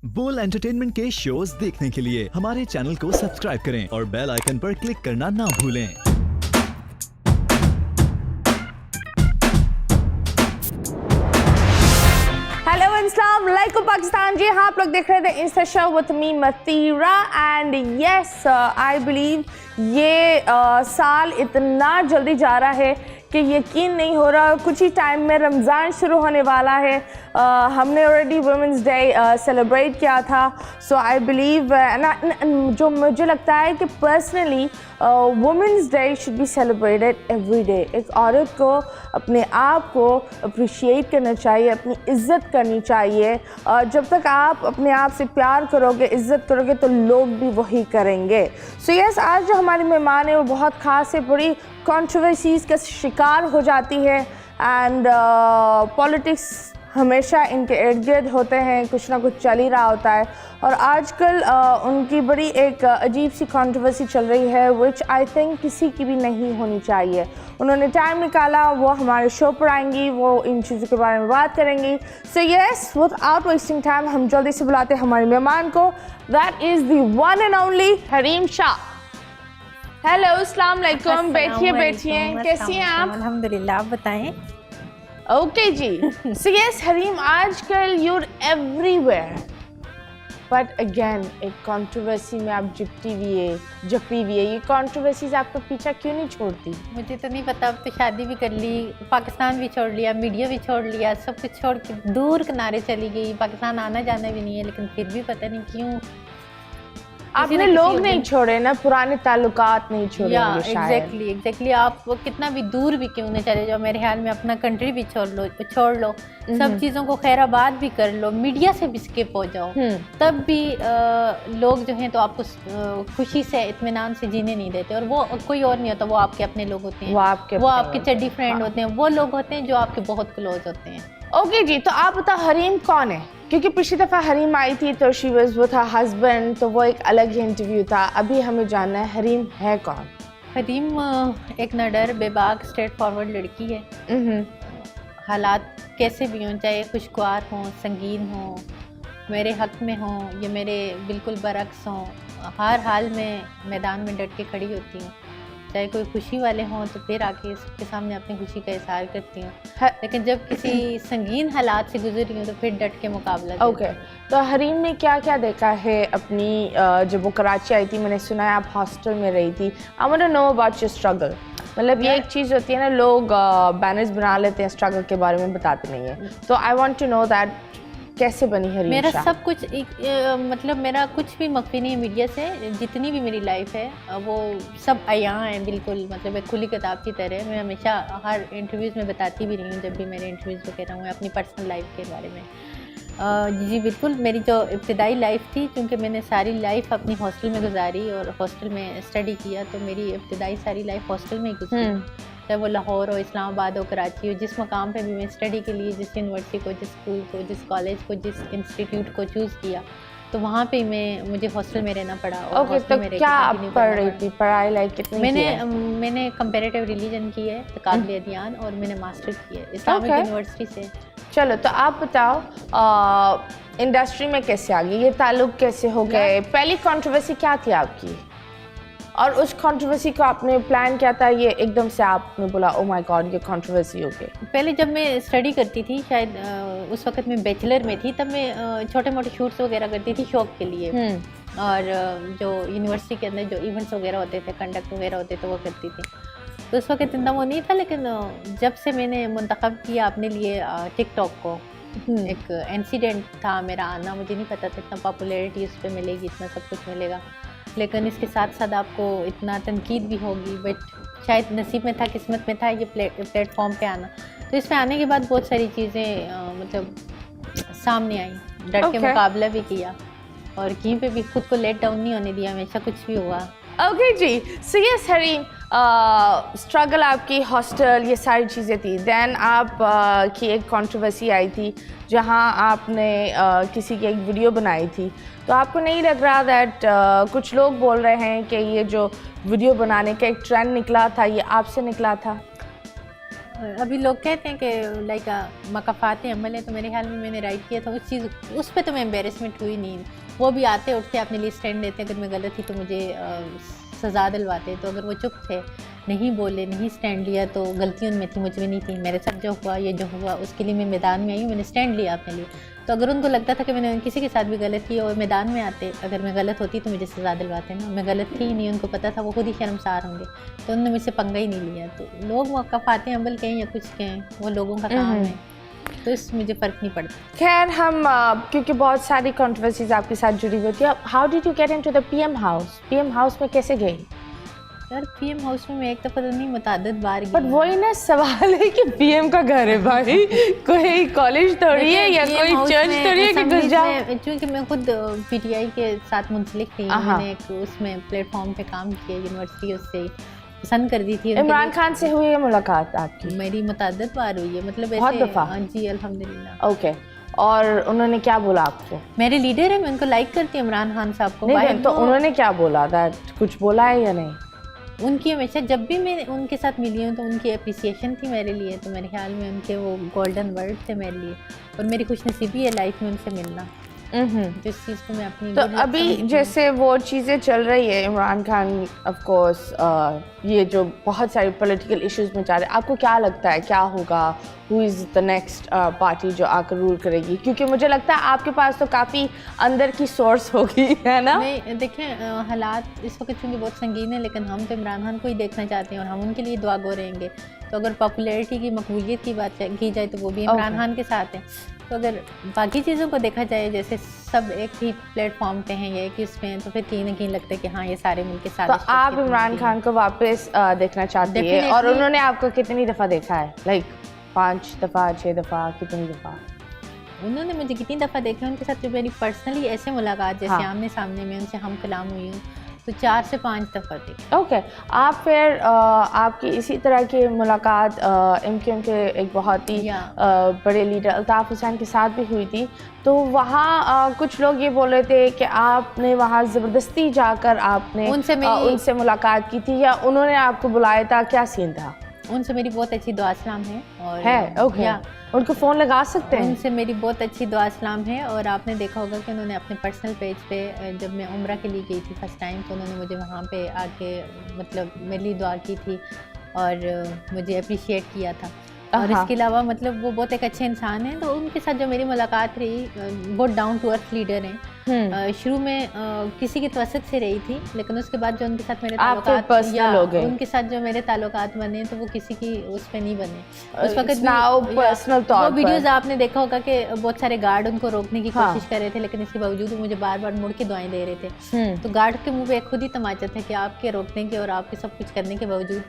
बोल एंटरटेनमेंट के शोज देखने के लिए हमारे चैनल को सब्सक्राइब करें और बेल आइकन पर क्लिक करना ना भूलें। हेलो अस्सलाम वालेकुम पाकिस्तान जी, हाँ आप लोग देख रहे थे इंस्टा शो विद मी मतीरा एंड यस आई बिलीव ये साल इतना जल्दी जा रहा है कि यकीन नहीं हो रहा। कुछ ही टाइम में रमज़ान शुरू होने वाला है। हमने ऑलरेडी वुमेंस डे सेलिब्रेट किया था। सो आई बिलीव जो मुझे लगता है कि personally women's day should be celebrated every day. एक औरत को अपने आप को अप्रिशिएट करना चाहिए, अपनी इज़्ज़त करनी चाहिए। जब तक आप अपने आप से प्यार करोगे, इज़्ज़त करोगे तो लोग भी वही करेंगे। सो यस, आज जो हमारी मेहमान है वो बहुत ख़ास है, बड़ी कंट्रोवर्सीज़ का शिकार हो जाती है एंड पॉलिटिक्स हमेशा इनके इर्द गिर्द होते हैं, कुछ ना कुछ चल ही रहा होता है। और आजकल उनकी बड़ी एक अजीब सी कंट्रोवर्सी चल रही है विच आई थिंक किसी की भी नहीं होनी चाहिए। उन्होंने टाइम निकाला, वो हमारे शो पर आएंगी, वो इन चीज़ों के बारे में बात करेंगी। So yes, without wasting time हम जल्दी से बुलाते हैं हमारे मेहमान को। That is the one and only Hareem Shah. Hello, अस्सलाम वालेकुम। बैठिए बैठिए, कैसी हैं आप? अल्हम्दुलिल्लाह, आप बताएं। ओके जी। सो यस हरीम, आजकल यूर एवरीवेयर बट अगेन एक कंट्रोवर्सी में आप जपी हुई है। ये कंट्रोवर्सीज आपको पीछा क्यों नहीं छोड़ती? मुझे तो नहीं पता। अब तो शादी भी कर ली, पाकिस्तान भी छोड़ लिया, मीडिया भी छोड़ लिया, सब कुछ छोड़ के दूर किनारे चली गई। पाकिस्तान आना जाना भी नहीं है, लेकिन फिर भी पता नहीं क्यों आपने लोग नहीं छोड़े ना, पुराने ताल्लुकात नहीं छोड़े। एग्जैक्टली आप कितना भी दूर भी क्यों नहीं चले जाओ, मेरे ख्याल में अपना कंट्री भी छोड़ लो, सब चीज़ों को खैराबाद भी कर लो, मीडिया से भी स्किप हो जाओ, तब भी लोग जो हैं तो आपको खुशी से इत्मीनान से जीने नहीं देते। और वो कोई और नहीं होता, वो आपके अपने लोग होते हैं, वो आपके चड्डी फ्रेंड होते हैं, वो लोग होते हैं जो आपके बहुत क्लोज होते हैं। ओके जी, तो आप बताओ हरीम कौन है? क्योंकि पिछली दफ़ा हरीम आई थी तो शी वाज वो था हस्बैंड, तो वो एक अलग ही इंटरव्यू था। अभी हमें जानना है हरीम है कौन? हरीम एक नडर बेबाक स्ट्रेट फॉरवर्ड लड़की है। हालात कैसे भी हों, चाहे खुशगवार हों, संगीन हों, मेरे हक़ में हों या मेरे बिल्कुल बरक्स हों, हर हाल में मैदान में डट के खड़ी होती हूँ। चाहे कोई खुशी वाले हों तो फिर आके सबके सामने अपनी खुशी का इज़हार करती हूँ, लेकिन जब किसी संगीन हालात से गुजरी हूँ तो फिर डट के मुकाबला। ओके, तो हरीम ने क्या क्या देखा है अपनी जब वो कराची आई थी? मैंने सुना है आप हॉस्टल में रही थी। I want to know about your struggle. मतलब ये एक चीज़ होती है ना, लोग बैनर्स बना लेते हैं, स्ट्रगल के बारे में बताते नहीं है। तो I want to know that कैसे बनी हरीम? मेरा सब कुछ मतलब मेरा कुछ भी मख्फी नहीं है मीडिया से। जितनी भी मेरी लाइफ है वो सब अयां है, बिल्कुल मतलब एक खुली किताब की तरह। मैं हमेशा हर इंटरव्यूज़ में बताती भी रही हूँ, जब भी मेरे इंटरव्यूज़ वगैरह हुए अपनी पर्सनल लाइफ के बारे में। जी बिल्कुल, मेरी जो इब्तिदाई लाइफ थी, क्योंकि मैंने सारी लाइफ अपनी हॉस्टल में गुजारी और हॉस्टल में स्टडी किया, तो मेरी इब्तिदाई सारी लाइफ हॉस्टल में ही गुजरी। चाहे वो लाहौर हो, इस्लामाबाद हो, कराची हो, जिस मकाम पे भी मैं स्टडी के लिए जिस यूनिवर्सिटी को, जिस स्कूल को, जिस कॉलेज को, जिस इंस्टीट्यूट को चूज़ किया, तो वहाँ पे मुझे हॉस्टल में रहना पड़ा। ओके, तो क्या आप पढ़ रही थी? पढ़ाई लाइक कितनी? मैंने कंपैरेटिव रिलीजन की है, तकाबुल अदयान, और मैंने मास्टर की है इस्लामिक यूनिवर्सिटी से। चलो, तो आप बताओ इंडस्ट्री में कैसे आ गई, ये ताल्लुक कैसे हो गए? पहली कंट्रोवर्सी क्या थी आपकी, और उस कंट्रोवर्सी को आपने प्लान किया था? ये एकदम से आपने बोला ओ माय गॉड ये कंट्रोवर्सी हो गई? पहले जब मैं स्टडी करती थी, शायद उस वक्त मैं बैचलर में थी, तब मैं छोटे मोटे शूट्स वगैरह करती थी शौक के लिए। और जो यूनिवर्सिटी के अंदर जो इवेंट्स वगैरह होते थे, कंडक्ट वगैरह होते थे, वो करती थी। तो उस वक्त इतना वो नहीं था, लेकिन जब से मैंने मुंतखब किया अपने लिए टिकटॉक को, एक इंसिडेंट था मेरा आना। मुझे नहीं पता था इतना पॉपुलैरिटी उस पर मिलेगी, इतना सब कुछ मिलेगा, लेकिन इसके साथ साथ आपको इतना तनकीद भी होगी, बट शायद नसीब में था, किस्मत में था ये प्लेटफॉर्म पे आना। तो इस पे आने के बाद बहुत सारी चीज़ें मतलब सामने आई, डट के मुकाबला भी किया और कहीं पे भी खुद को लेट डाउन नहीं होने दिया, हमेशा कुछ भी हुआ। ओके जी, सो यस हरीम, स्ट्रगल आपकी, हॉस्टल, ये सारी चीज़ें थी। दैन आप की एक कंट्रोवर्सी आई थी जहां आपने किसी की एक वीडियो बनाई थी, तो आपको नहीं लग रहा दैट कुछ लोग बोल रहे हैं कि ये जो वीडियो बनाने का एक ट्रेंड निकला था ये आपसे निकला था? अभी लोग कहते हैं कि लाइक मकाफात अमल है, तो मेरे ख्याल में मैंने राइट किया था उस पर तो मैं एम्बेरसमेंट हुई नहीं। वो भी आते उठते अपने लिए स्टैंड लेते, अगर मैं गलत थी तो मुझे सज़ा दिलवाते। तो अगर वो चुप थे, नहीं बोले, नहीं स्टैंड लिया, तो गलतियों में थी, मुझ में नहीं थी। मेरे साथ जो हुआ, ये जो हुआ, उसके लिए मैं मैदान में आई हूँ, मैंने स्टैंड लिया अपने लिए। तो अगर उनको लगता था कि मैंने किसी के साथ भी गलत किया और मैदान में आते, अगर मैं गलत होती तो मुझे सज़ा दिलवाते ना। मैं गलत थी ही नहीं, उनको पता था, वो खुद ही शर्मसार होंगे, तो उन्होंने मुझसे पंगा ही नहीं लिया। तो लोग वक़फ़ात अमल कहें या कुछ कहें, वो लोगों का काम है, तो इस मुझे फ़र्क नहीं पड़ता। खैर हम क्योंकि बहुत सारी कंट्रोवर्सीज आपके साथ जुड़ी हुई थी, how did you get into the PM house? PM house में कैसे गई? यार पीएम हाउस में मैं एक दफ़ा तो नहीं, मुतअद्दिद बार गई। बट वही ना सवाल है कि पीएम का घर है भाई, कोई कॉलेज थोड़ी है या कोई चर्च थोड़ी है कि घुस जाओ। क्योंकि मैं खुद पीटीआई के साथ मुंसलिक थी, मैंने एक उसमें प्लेटफॉर्म पे काम किया, यूनिवर्सिटी उससे पसंद कर दी थी। इमरान खान से हुई है मुलाकात आपकी? मेरी मुतअद्दिद बार हुई है, मतलब बहुत दफ़ा? जी अल्हम्दुलिल्लाह। ओके, और उन्होंने क्या बोला आपको? मेरे लीडर है, मैं उनको लाइक करती हूँ इमरान खान साहब को। नहीं, तो उन्होंने क्या बोला? दैट कुछ बोला है या नहीं? उनकी हमेशा जब भी मैं उनके साथ मिली हूँ तो उनकी अप्रिसिएशन थी मेरे लिए, तो मेरे ख्याल में उनके वो गोल्डन वर्ड थे मेरे लिए, और मेरी खुशनसीबी है लाइफ में उनसे मिलना, जिस चीज़ को मैं अपनी। तो अभी जैसे वो चीज़ें चल रही है, इमरान खान ऑफ कोर्स ये जो बहुत सारी पॉलिटिकल इश्यूज में जा रहे हैं, आपको क्या लगता है क्या होगा? Who is the next party जो आकर रूल करेगी? क्योंकि मुझे लगता है आपके पास तो काफ़ी अंदर की सोर्स होगी, है ना? नहीं देखें, हालात इस वक्त चूँकि बहुत संगीन है, लेकिन हम तो इमरान खान को ही देखना चाहते हैं और हम उनके लिए दुआ गो रहेंगे। तो अगर पॉपुलैरिटी की, मकबूलियत की बात की जाए तो वो भी इमरान खान के साथ है। तो अगर बाकी चीज़ों को देखा जाए, जैसे सब एक ही प्लेटफॉर्म पे हैं या एक इसमें हैं, तो फिर कहीं ना कहीं लगता है कि हाँ ये सारे मिलके साथ। तो आप इमरान खान को वापस देखना चाहती है, और उन्होंने आपको कितनी दफ़ा देखा है? लाइक 5 दफ़ा, 6 दफ़ा, कितनी दफ़ा? उन्होंने मुझे कितनी दफ़ा देखा है, उनके साथ जो मेरी पर्सनली ऐसे मुलाकात, जैसे आमने सामने में उनसे हम कलाम हुई हूँ, तो 4 से 5 दफ़ा देखी। ओके, आप फिर आपकी इसी तरह की मुलाकात एमक्यूएम के एक बहुत ही बड़े लीडर अल्ताफ़ हुसैन के साथ भी हुई थी। तो वहाँ कुछ लोग ये बोल रहे थे कि आपने वहाँ ज़बरदस्ती जाकर आपने उनसे मुलाकात की थी, या उन्होंने आपको बुलाया था? क्या सीन था? उनसे मेरी बहुत अच्छी दुआ सलाम है, और है ओके, उनको फ़ोन लगा सकते हैं? उनसे मेरी बहुत अच्छी दुआ सलाम है, और आपने देखा होगा कि उन्होंने अपने पर्सनल पेज पे, जब मैं उम्रा के लिए गई थी फर्स्ट टाइम, तो उन्होंने मुझे वहाँ पे आके मतलब मेरे लिए दुआ की थी और मुझे अप्रिशिएट किया था। और इसके अलावा मतलब वो बहुत एक अच्छे इंसान हैं। तो उनके साथ जो मेरी मुलाकात रही, बहुत डाउन टू अर्थ लीडर हैं। शुरू में किसी की तवसत से रही थी, लेकिन उसके बाद जो उनके साथ मेरे ताल्लुकात, या उनके साथ जो मेरे ताल्लुकात बने, तो वो किसी की उस पर नहीं बने उस वक्त। वो वीडियोज़ आपने देखा होगा कि बहुत सारे गार्ड उनको रोकने की कोशिश कर रहे थे, लेकिन इसके बावजूद वो मुझे बार बार मुड़ के दुआएं दे रहे थे। तो गार्ड के मुंह पे खुद ही तमाचा था कि आपके रोकने के और आपके सब कुछ करने के बावजूद।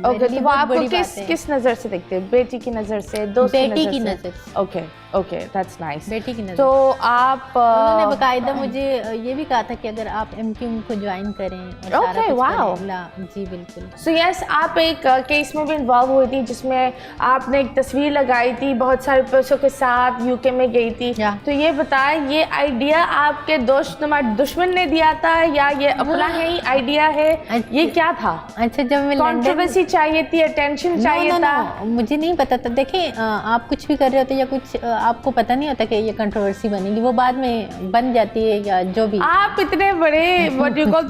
तो आपको किस नज़र से देखते हैं? बेटी की नज़र से, दोस्त बेटी की नज़र से? Okay okay, that's nice. बेटी की नज़र। तो आप उन्होंने बाकायदा मुझे ये भी कहा था कि अगर आप एमक्यूएम को ज्वाइन करें और सारा कुछ करें। जी बिल्कुल। सो यस, आप एक केस में भी इन्वॉल्व हुई थी जिसमें आपने एक तस्वीर लगाई थी, बहुत सारे पैसों के साथ यूके में गई थी। तो ये बताएं, ये आइडिया आपके दुश्मन ने दिया था या ये अपना ही आइडिया है? ये क्या था? अच्छा, जब मैं कंट्रोवर्सी चाहिए थी, अटेंशन चाहिए था? मुझे नहीं पता था। देखें, आप कुछ भी कर रहे होते या कुछ आपको पता नहीं होता कि ये कंट्रोवर्सी बनेगी, वो बाद में बन जाती है या जो भी। आप इतने बड़े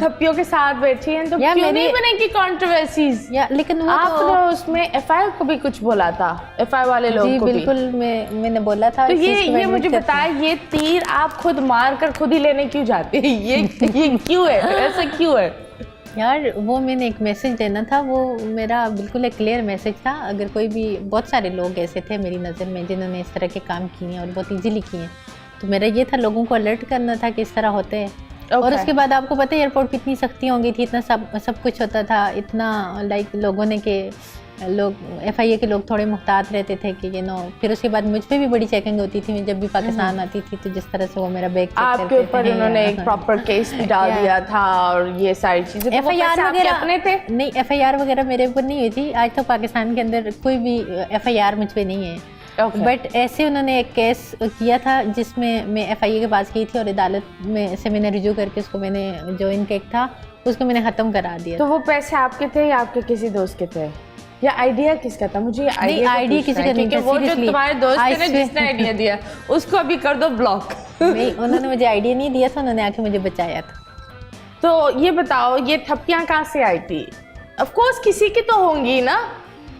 थप्पियों के साथ बैठी हैं, तो क्यों नहीं बनेगी कंट्रोवर्सीज? लेकिन आपने उसमें एफआईआर को भी कुछ बोला था, एफआईआर वाले लोग को भी। बिल्कुल, मैंने बोला था। तो ये मुझे बताया, ये तीर आप खुद मार कर खुद ही लेने क्यों जाते हैं? ये क्यों है? ऐसा क्यों है? यार वो मैंने एक मैसेज देना था, वो मेरा बिल्कुल एक क्लियर मैसेज था। अगर कोई भी, बहुत सारे लोग ऐसे थे मेरी नज़र में जिन्होंने इस तरह के काम किए हैं और बहुत इजीली किए हैं, तो मेरा ये था लोगों को अलर्ट करना था कि इस तरह होते हैं। और उसके बाद आपको पता है एयरपोर्ट पे इतनी सख्ती होंगी थी, इतना सब कुछ होता था, इतना लाइक लोगों ने के लोग FIA के लोग थोड़े मुहतात रहते थे कि फिर उसके बाद मुझ पे भी बड़ी चेकिंग होती थी। मैं जब भी पाकिस्तान आती थी तो जिस तरह से वो मेरा बैग आपके ऊपर उन्होंने एक प्रॉपर केस भी डाल दिया था और ये सारी चीजें। FIR वगैरह अपने थे? नहीं, FIR वगैरह मेरे ऊपर नहीं हुई थी। आज तक पाकिस्तान के अंदर कोई भी FIR मुझ पे नहीं है। बट ऐसे उन्होंने एक केस किया था जिसमें मैं FIA के पास गई थी और अदालत में से मैंने रिज्यू करके उसको मैंने जो इनकेक था उसको मैंने ख़त्म करा दिया। तो वो पैसे आपके थे या आपके किसी दोस्त के थे? या आइडिया किसका था? मुझे नहीं, आइडिया किसी का नहीं था, वो जो seriously। तुम्हारे दोस्त I थे ना swear। जिसने आइडिया दिया उसको अभी कर दो ब्लॉक। नहीं, उन्होंने मुझे आइडिया नहीं दिया था, उन्होंने आके मुझे बचाया था। तो ये बताओ ये थप्पियाँ कहाँ से आई थी? ऑफ कोर्स किसी की तो होंगी ना,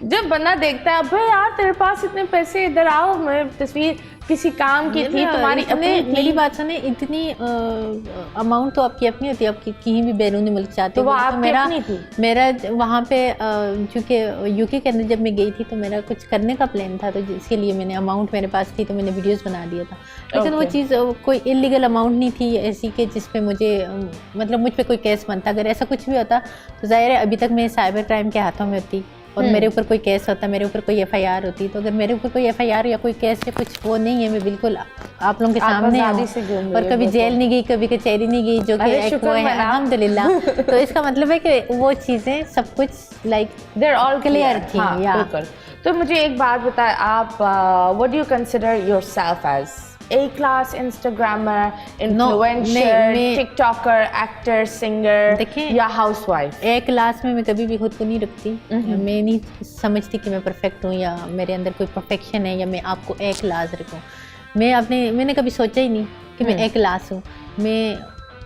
जब बंदा देखता है अबे यार तेरे पास इतने पैसे, इधर आओ, मैं तस्वीर किसी काम की थी, तुम्हारी अपनी मेरी बात सुने, इतनी अमाउंट तो आपकी अपनी होती है, आपकी कहीं भी बैरूनी मुल्क जाते तो वो हो, आपकी अपनी थी? मेरा वहाँ पे चूँकि यूके के अंदर जब मैं गई थी तो मेरा कुछ करने का प्लान था, तो जिसके लिए मैंने अमाउंट मेरे पास थी तो मैंने वीडियोस बना दिया था। लेकिन वो चीज़ कोई इलीगल अमाउंट नहीं थी ऐसी कि जिस पे मुझे मतलब मुझ पे कोई केस बनता। अगर ऐसा कुछ भी होता तो ज़ाहिर है अभी तक मैं साइबर क्राइम के हाथों में होती और मेरे ऊपर कोई केस होता, मेरे ऊपर कोई एफआईआर होती। तो अगर मेरे ऊपर कोई एफआईआर या कोई केस या कुछ वो नहीं है, मैं बिल्कुल आप लोगों के सामने हूँ और कभी जेल नहीं गई, कभी कचहरी नहीं गई, जो कि एक वो है अल्हम्दुलिल्लाह। तो इसका मतलब है कि वो चीज़ें सब कुछ लाइक देयर ऑल क्लियर थी। हाँ, या तो मुझे एक बात बताएं, आप what do you consider yourself as? A class instagrammer, influencer, tiktoker, actor, singer या हाउसवाइफ? ए क्लास में मैं कभी भी खुद को नहीं रखती। मैं नहीं समझती कि मैं परफेक्ट हूँ या मेरे अंदर कोई परफेक्शन है या मैं आपको ए क्लास रखूँ। मैंने कभी सोचा ही नहीं कि मैं ए क्लास हूँ। मैं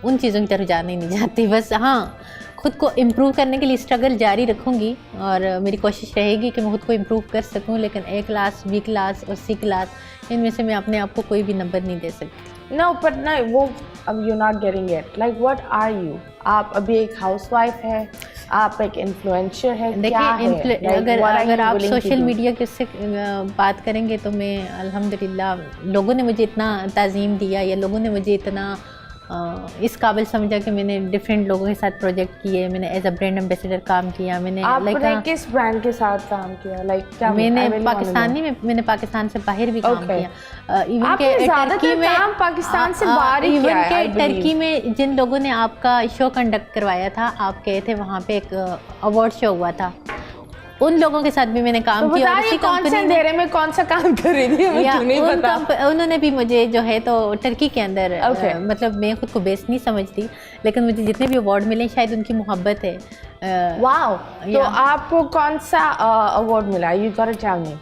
उन चीज़ों की तरफ जाने नहीं चाहती। बस हाँ, खुद को इम्प्रूव करने के लिए स्ट्रगल जारी रखूँगी और मेरी कोशिश रहेगी कि मैं खुद को इम्प्रूव कर सकूँ। लेकिन ए क्लास, बी क्लास और सी क्लास, इनमें से मैं अपने आप को कोई भी नंबर नहीं दे सकती। नो बट नहीं, वो अब you not getting it. Like what are you? आप अभी एक हाउसवाइफ है, आप एक इन्फ्लुएंसर है, देखिए अगर आप सोशल मीडिया के से बात करेंगे तो मैं अल्हम्दुलिल्लाह लोगों ने मुझे इतना ताज़ीम दिया या लोगों ने मुझे इतना इस काबिल समझा कि मैंने डिफरेंट लोगों के साथ प्रोजेक्ट किए, मैंने एज अ ब्रांड एम्बेसडर काम किया। मैंने आपने किस ब्रांड के साथ काम किया? लाइक क्या? मैंने पाकिस्तानी में, मैंने पाकिस्तान से बाहर भी काम किया। इवन के टर्की में काम पाकिस्तान से बाहर ही किया है। इवन के टर्की में जिन लोगों ने आपका शो कंडक्ट करवाया था, आप गए थे वहाँ पे, एक अवार्ड शो हुआ था, उन लोगों के साथ भी मैंने काम तो किया। उसी कंपनी में कौन सा काम कर रही थी मुझे नहीं पता। उन्होंने भी मुझे जो है तो टर्की के अंदर मतलब मैं खुद को बेस्ट नहीं समझती, लेकिन मुझे जितने भी अवार्ड मिले शायद उनकी मोहब्बत है। वाओ, तो आपको कौन सा अवार्ड मिला? You got to tell me.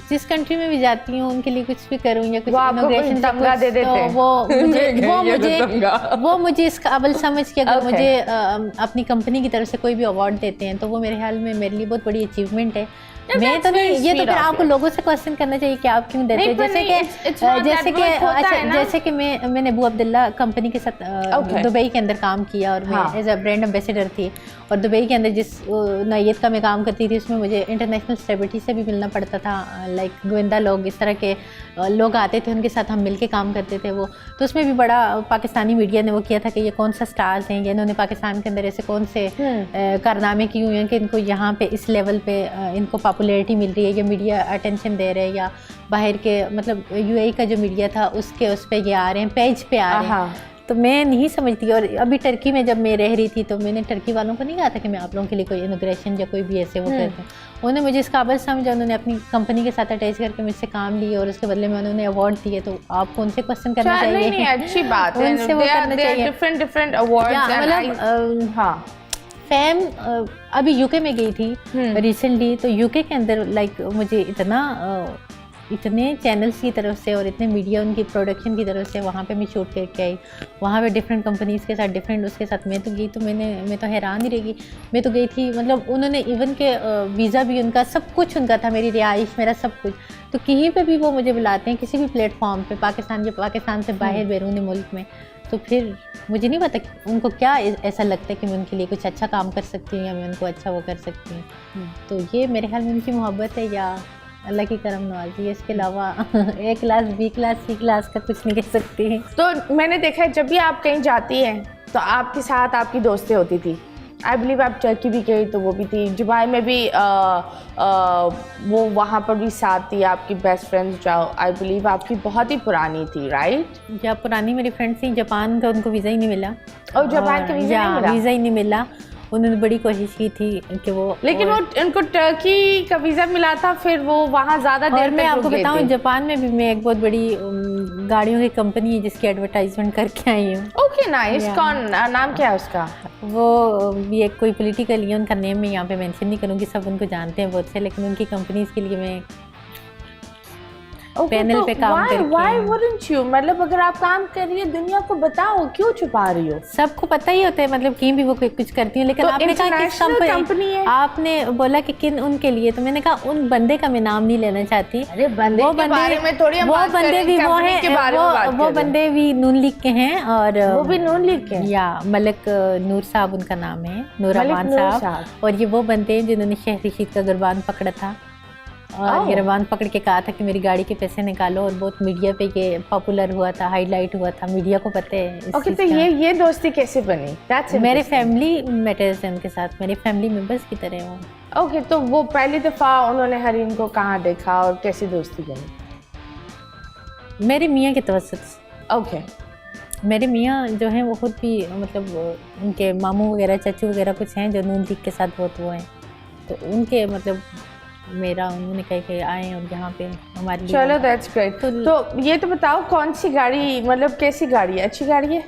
जिस कंट्री में भी जाती हूँ उनके लिए कुछ भी करूँ या कुछ इनॉग्रेशन तमगा दे देते हैं, तो वो मुझे इस काबिल समझ के अगर मुझे अपनी कंपनी की तरफ से कोई भी अवार्ड देते हैं तो वो मेरे ख्याल में मेरे लिए बहुत बड़ी अचीवमेंट है। मैं तो नहीं, ये तो फिर आपको लोगों से क्वेश्चन करना चाहिए कि आप क्यों देते हैं। जैसे कि मैंने अबू अब्दुल्ला कंपनी के साथ दुबई के अंदर काम किया और मैं एज अ ब्रांड एम्बेसडर थी, और दुबई के अंदर जिस नौयत का मैं काम करती थी उसमें मुझे इंटरनेशनल सेलिब्रिटी से भी मिलना पड़ता था। लाइक गोविंदा लोग, इस तरह के लोग आते थे, उनके साथ हम मिलके काम करते थे। वो तो उसमें भी बड़ा पाकिस्तानी मीडिया ने वो किया था कि ये कौन सा स्टार्स हैं, इन्होंने पाकिस्तान के अंदर ऐसे कौन से कारनामे किए हुए हैं कि इनको यहाँ पे इस लेवल पे इनको पॉपुलैरिटी मिल रही है, या मीडिया अटेंशन दे रहे हैं, या बाहर के मतलब यूएई का जो मीडिया था उसके उस पर ये आ रहे हैं, पेज पे आ रहे हैं। तो मैं नहीं समझती। और अभी टर्की में जब मैं रह रही थी तो मैंने टर्की वालों को नहीं कहा था कि मैं आप लोगों के लिए कोई इनॉग्रेशन या कोई भी ऐसे वो करते हैं। उन्होंने मुझे इस काबिल समझा, उन्होंने अपनी कंपनी के साथ अटैच करके मुझसे काम लिए और उसके बदले में उन्होंने अवार्ड दिए। तो आपको उनसे क्वेश्चन करना चाहिए। नहीं, अच्छी बात है, उनसे वो करना चाहिए। Different awards. मतलब हाँ, फैम अभी यूके में गई थी रिसेंटली, तो यूके के अंदर लाइक मुझे इतने चैनल्स की तरफ से और इतने मीडिया उनकी प्रोडक्शन की तरफ से वहाँ पे मैं शूट करके आई। वहाँ पे डिफरेंट कंपनीज़ के साथ डिफरेंट उसके साथ मैं तो गई, तो मैं तो हैरान ही रह गई। मैं तो गई थी, मतलब उन्होंने इवन के वीज़ा भी उनका, सब कुछ उनका था, मेरी रिहाइश, मेरा सब कुछ। तो कहीं पे भी वो मुझे बुलाते हैं किसी भी प्लेटफॉर्म पे, पाकिस्तान से बाहर बैरूनी मुल्क में, तो फिर मुझे नहीं पता उनको क्या ऐसा लगता है कि मैं उनके लिए कुछ अच्छा काम कर सकती हूँ या मैं उनको अच्छा वो कर सकती हूँ। तो ये मेरे ख्याल में उनकी मोहब्बत है या अल्लाह की करम नवाजी है। इसके अलावा ए क्लास, बी क्लास, सी क्लास का कुछ नहीं कह सकती। तो मैंने देखा है जब भी आप कहीं जाती हैं तो आपके साथ आपकी दोस्तें होती थी। आई बिलीव आप टर्की भी गई तो वो भी थी, दुबई में भी वो वहाँ पर भी साथ थी आपकी बेस्ट फ्रेंड्स जो आई बिलीव आपकी बहुत ही पुरानी थी, राइट? या पुरानी मेरी फ्रेंड्स थी, जापान का उनको वीज़ा ही नहीं मिला। और जापान का वीज़ा ही नहीं मिला। उन्होंने बड़ी कोशिश की थी कि वो, लेकिन वो उनको टर्की का वीज़ा मिला था, फिर वो वहाँ ज़्यादा देर मैं आपको बताऊँ जापान में भी मैं एक बहुत बड़ी गाड़ियों की कंपनी है जिसकी एडवर्टाइजमेंट करके आई हूँ। Okay nice. कौन नाम क्या है उसका? वो ये कोई पॉलिटिकल है, उनका नेम मैं यहाँ पे मेंशन नहीं करूँगी, सब उनको जानते हैं बहुत से, लेकिन उनकी कंपनीज के लिए मैं पैनल पे काम करके। Why wouldn't you? मतलब अगर आप काम कर रही है दुनिया को बताओ, क्यों छुपा रही हो? सबको पता ही होता है, मतलब कहीं भी वो कुछ करती हूँ, लेकिन तो आपने कहा किस कंपनी है, आपने बोला कि किन उनके लिए, तो मैंने कहा उन बंदे का मैं नाम नहीं लेना चाहती। अरे बंदे के बारे में थोड़ी हम बात कर रहे हैं, कंपनी के बारे में बात कर रहे हैं। वो बंदे भी नून लीग के हैं, और वो भी नून लीग के हैं, या मलिक नूर साहब उनका नाम है, नूर अमान साहब, और ये वो बंदे हैं जिन्होंने शेख रशीद का गिरबान पकड़ा था, और गिरबान पकड़ के कहा था कि मेरी गाड़ी के पैसे निकालो, और बहुत मीडिया पे ये पॉपुलर हुआ था, हाईलाइट हुआ था, मीडिया को पता है। ओके, तो ये दोस्ती कैसे बनी? मेरे फैमिली मैटर्स है उनके साथ, मेरे फैमिली मेंबर्स की तरह हो। ओके, तो वो पहली दफ़ा उन्होंने हरीम को कहाँ देखा और कैसी दोस्ती बनी? मेरे मियाँ के तवस्सुत। ओके, मेरे मियाँ जो हैं वो खुद भी, मतलब उनके मामू वगैरह चाचू वगैरह कुछ हैं जो नून लीग के साथ बहुत वो हैं, तो उनके मतलब मेरा उन्होंने कहा कि आए और यहाँ पे हमारे लिए। चलो दैट्स ग्रेट। तो ये तो बताओ कौन सी गाड़ी, मतलब कैसी गाड़ी है? अच्छी गाड़ी है?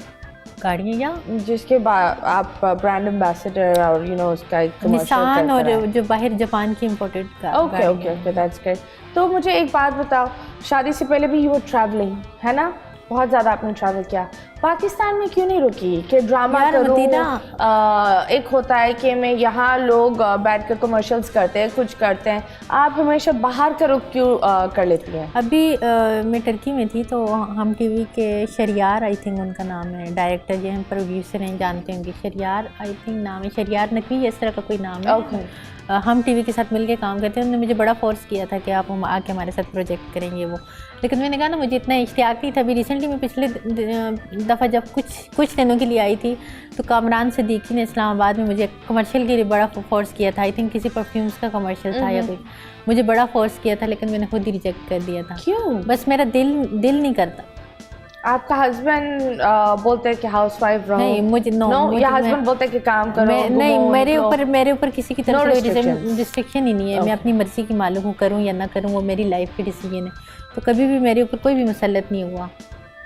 गाड़ियाँ या जिसके आप ब्रांड एम्बेसडर और यू नो उसका एक निसान, और जो बाहर जापान की इम्पोर्टेड गाड़ी। Okay okay okay, that's great. तो मुझे एक बात बताओ, शादी से पहले भी यू वर ट्रैवलिंग, है ना? बहुत ज़्यादा आपने ट्रैवल किया, पाकिस्तान में क्यों नहीं रुकी कि ड्रामा करूँ? एक होता है कि मैं यहाँ लोग बैठ कर कमर्शियल्स करते हैं, कुछ करते हैं, आप हमेशा बाहर का रुख क्यों कर लेती हैं? अभी मैं टर्की में थी, तो हम टीवी के शरियार, आई थिंक उनका नाम है, डायरेक्टर जो हैं, प्रोड्यूसर हैं, जानते होंगे, शरियार आई थिंक नाम है, शरियार नकवी इस तरह का कोई नाम है। ओके, हम टीवी के साथ मिलके काम करते हैं। उन्होंने मुझे बड़ा फोर्स किया था कि आप हम आके हमारे साथ प्रोजेक्ट करेंगे वो, लेकिन मैंने कहा ना मुझे इतना इश्तियाक नहीं था। अभी रिसेंटली मैं पिछले दफ़ा जब कुछ दिनों के लिए आई थी, तो कामरान सिद्दीकी ने इस्लामाबाद में मुझे कमर्शियल के लिए बड़ा फोर्स किया था। आई थिंक किसी परफ्यूम्स का कमर्शियल था या कुछ, मुझे बड़ा फोर्स किया था, लेकिन मैंने खुद ही रिजेक्ट कर दिया था। क्यों? बस मेरा दिल नहीं करता। आपका हस्बैंड बोलते हैं कि हाउसवाइफ रहो? नहीं, मुझे या हस्बैंड बोलते हैं कि काम करो? नहीं, मेरे ऊपर किसी की तरफ से रिस्ट्रिक्शन ही नहीं है। मैं अपनी मर्जी की मालूम हूँ, करूँ या ना करूँ, वो मेरी लाइफ की डिसीजन है। तो कभी भी मेरे ऊपर कोई भी मुसल्लत नहीं हुआ,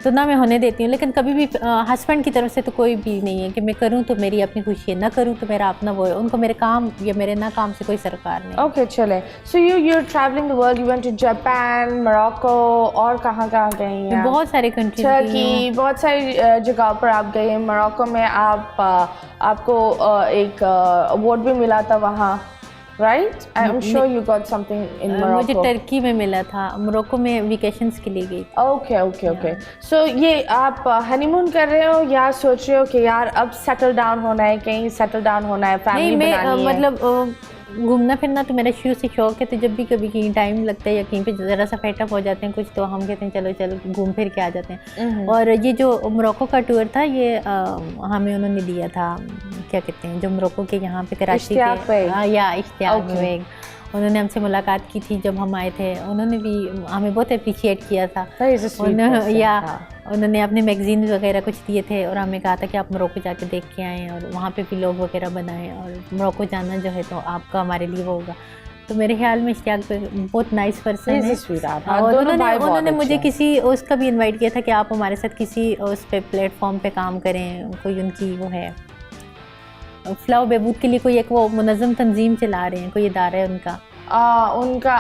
तो ना मैं होने देती हूँ। लेकिन कभी भी हस्बैंड की तरफ से तो कोई भी नहीं है कि मैं करूँ तो मेरी अपनी खुशी है, ना करूँ तो मेरा अपना वो है। उनको मेरे काम या मेरे ना काम से कोई सरकार नहीं। ओके, चले। सो you're traveling the world, you went to Japan, Morocco, और कहाँ गए हैं? बहुत सारे कंट्री, टर्की, बहुत सारी जगह पर आप गए हैं। मोरक्को में आपको एक अवार्ड भी मिला था वहाँ, right? I am sure you got something in Morocco. मुझे टर्की में मिला था, मोरक्को में वेकेशंस के लिए गई। Okay okay okay. सो ये आप हनीमून कर रहे हो या सोच रहे हो कि यार अब सेटल डाउन होना है, कहीं सेटल डाउन होना है, फैमिली बनानी है? मतलब घूमना फिरना तो मेरा शुरू से शौक है, तो जब भी कभी कहीं टाइम लगता है या कहीं पे ज़रा सा फेटअप हो जाते हैं कुछ, तो हम कहते हैं चलो चलो घूम फिर के आ जाते हैं। और ये जो मोरक्को का टूर था, ये हमें उन्होंने दिया था, क्या कहते हैं, जो मोरक्को के यहाँ पे कराची पे, या इश्तियाक बेग, उन्होंने हमसे मुलाकात की थी जब हम आए थे। उन्होंने भी हमें बहुत अप्रिशिएट किया था। उन्होंने अपने मैगजीन वगैरह कुछ दिए थे और हमें कहा था कि आप मोरक्को जाके देख के आएँ और वहाँ पे भी लोग वगैरह बनाएं, और मोरक्को जाना जो है तो आपका हमारे लिए वो होगा। तो मेरे ख्याल में इश्तियाक पे बहुत नाइस पर्सन है। और उन्होंने मुझे किसी उसका भी इनवाइट किया था कि आप हमारे साथ किसी उस पे प्लेटफॉर्म पे काम करें, कोई उनकी वो है फ्लावर बहबूद के लिए कोई एक वो मुनज़्ज़म तंजीम चला रहे हैं, कोई इदारा है उनका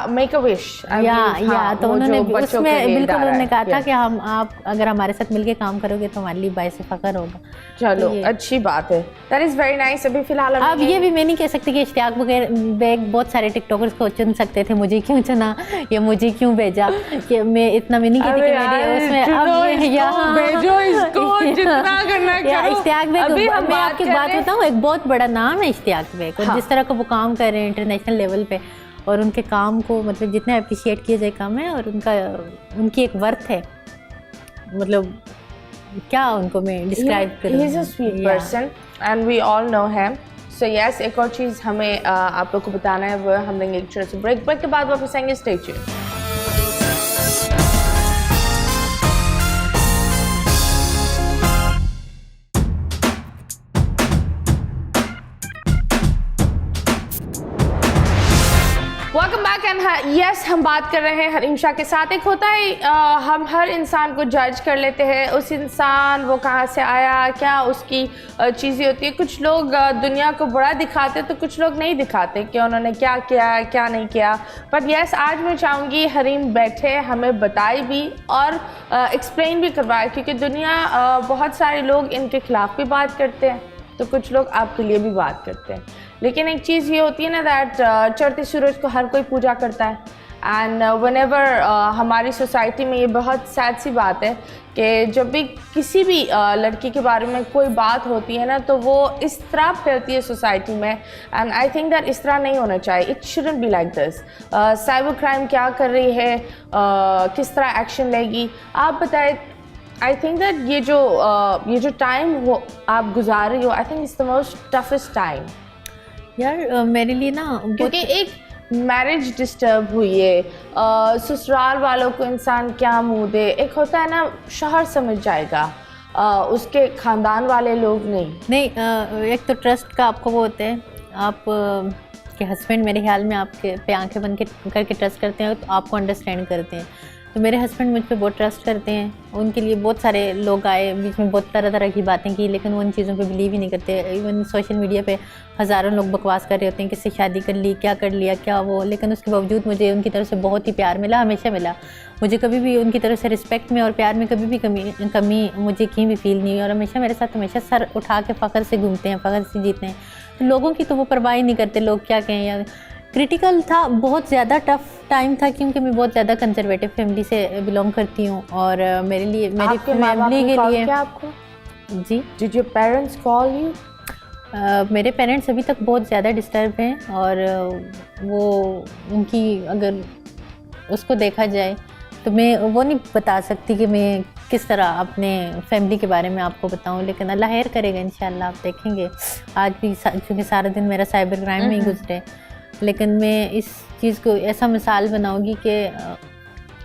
मेक अ विश, या तो उन्होंने उसमें बिल्कुल उन्होंने कहा था कि आप अगर हमारे साथ मिलके काम करोगे तो हमारे लिए बायस फ़ख्र होगा। चलो तो अच्छी बात है, दैट इज़ वेरी नाइस। अभी फिलहाल अब ये भी मैं नहीं कह सकती कि इश्तियाक बेग बहुत सारे टिकटॉकर्स को चुन सकते थे, मुझे क्यों चुना या मुझे क्यों भेजा, कि मैं इतना मैं नहीं कहती कि मेरे उसमें इश्तियाक बेग, मैं आपकी बात बताऊँ, एक बहुत बड़ा नाम है इश्तियाक बेग, और जिस तरह का वो काम कर रहे हैं इंटरनेशनल लेवल पे, और उनके काम को मतलब जितना अप्रिशिएट किया जाए कम है, और उनकी एक वर्थ है, मतलब क्या उनको मैं डिस्क्राइब करूँ। He is a sweet person and we all know him. So yes, एक और चीज़ हमें आप लोग को बताना है, वो हम लेंगे एक छोटे से ब्रेक के बाद वापस आएंगे। Stay tuned. यस हम बात कर रहे हैं हरीम शाह के साथ। एक होता है हम हर इंसान को जज कर लेते हैं, उस इंसान वो कहाँ से आया, क्या उसकी चीज़ें होती है। कुछ लोग दुनिया को बड़ा दिखाते तो कुछ लोग नहीं दिखाते कि उन्होंने क्या किया क्या नहीं किया। बट यस आज मैं चाहूँगी हरीम बैठे हमें बताए भी और एक्सप्लेन भी करवाए, क्योंकि दुनिया बहुत सारे लोग इनके खिलाफ भी बात करते हैं तो कुछ लोग आपके लिए भी बात करते हैं। लेकिन एक चीज़ ये होती है ना दैट चढ़ते सूरज को हर कोई पूजा करता है। एंड व्हेनेवर हमारी सोसाइटी में ये बहुत सैड सी बात है कि जब भी किसी भी लड़की के बारे में कोई बात होती है ना तो वो इस तरह फैलती है सोसाइटी में। एंड आई थिंक दैट इस तरह नहीं होना चाहिए। It shouldn't be like this. Cyber crime क्या कर रही है, किस तरह एक्शन लेगी, आप बताएं। आई थिंक दैट ये जो टाइम हो आप गुजार रही हो, I think it's the most toughest time यार मेरे लिए ना, क्योंकि एक मैरिज डिस्टर्ब हुई है, ससुराल वालों को इंसान क्या मुंह दे। एक होता है ना शौहर समझ जाएगा, उसके ख़ानदान वाले लोग नहीं। एक तो ट्रस्ट का आपको वो होते हैं, आप के हस्बैंड मेरे ख्याल में आपके पे आंखें बंद करके ट्रस्ट करते हैं तो आपको अंडरस्टैंड करते हैं। तो मेरे हस्बैंड मुझ पे बहुत ट्रस्ट करते हैं। उनके लिए बहुत सारे लोग आए, बीच में बहुत तरह तरह की बातें की, लेकिन वो उन चीज़ों पे बिलीव ही नहीं करते। इवन सोशल मीडिया पे हज़ारों लोग बकवास कर रहे होते हैं, किससे शादी कर ली, क्या कर लिया, क्या वो। लेकिन उसके बावजूद मुझे उनकी तरफ से बहुत ही प्यार मिला, हमेशा मिला। मुझे कभी भी उनकी तरफ से रिस्पेक्ट में और प्यार में कभी भी कमी मुझे कहीं भी फील नहीं हुई। और हमेशा मेरे साथ हमेशा सर उठा के फ़ख्र से घूमते हैं, फ़ख्र से जीते हैं। तो लोगों की तो वो परवाह ही नहीं करते, लोग क्या कहें। या क्रिटिकल था, बहुत ज़्यादा टफ टाइम था, क्योंकि मैं बहुत ज़्यादा कंजर्वेटिव फैमिली से बिलोंग करती हूँ। और मेरे लिए, मेरी फैमिली के लिए आपको जी, did your parents call you? मेरे पेरेंट्स अभी तक बहुत ज़्यादा डिस्टर्ब हैं। और वो उनकी अगर उसको देखा जाए तो मैं वो नहीं बता सकती कि मैं किस तरह अपने फैमिली के बारे में आपको बताऊं। लेकिन अल्लाह खैर करेगा इंशाल्लाह, आप देखेंगे। आज भी क्योंकि सारा दिन मेरा साइबर क्राइम में ही गुजरे, लेकिन मैं इस चीज़ को ऐसा मिसाल बनाऊंगी कि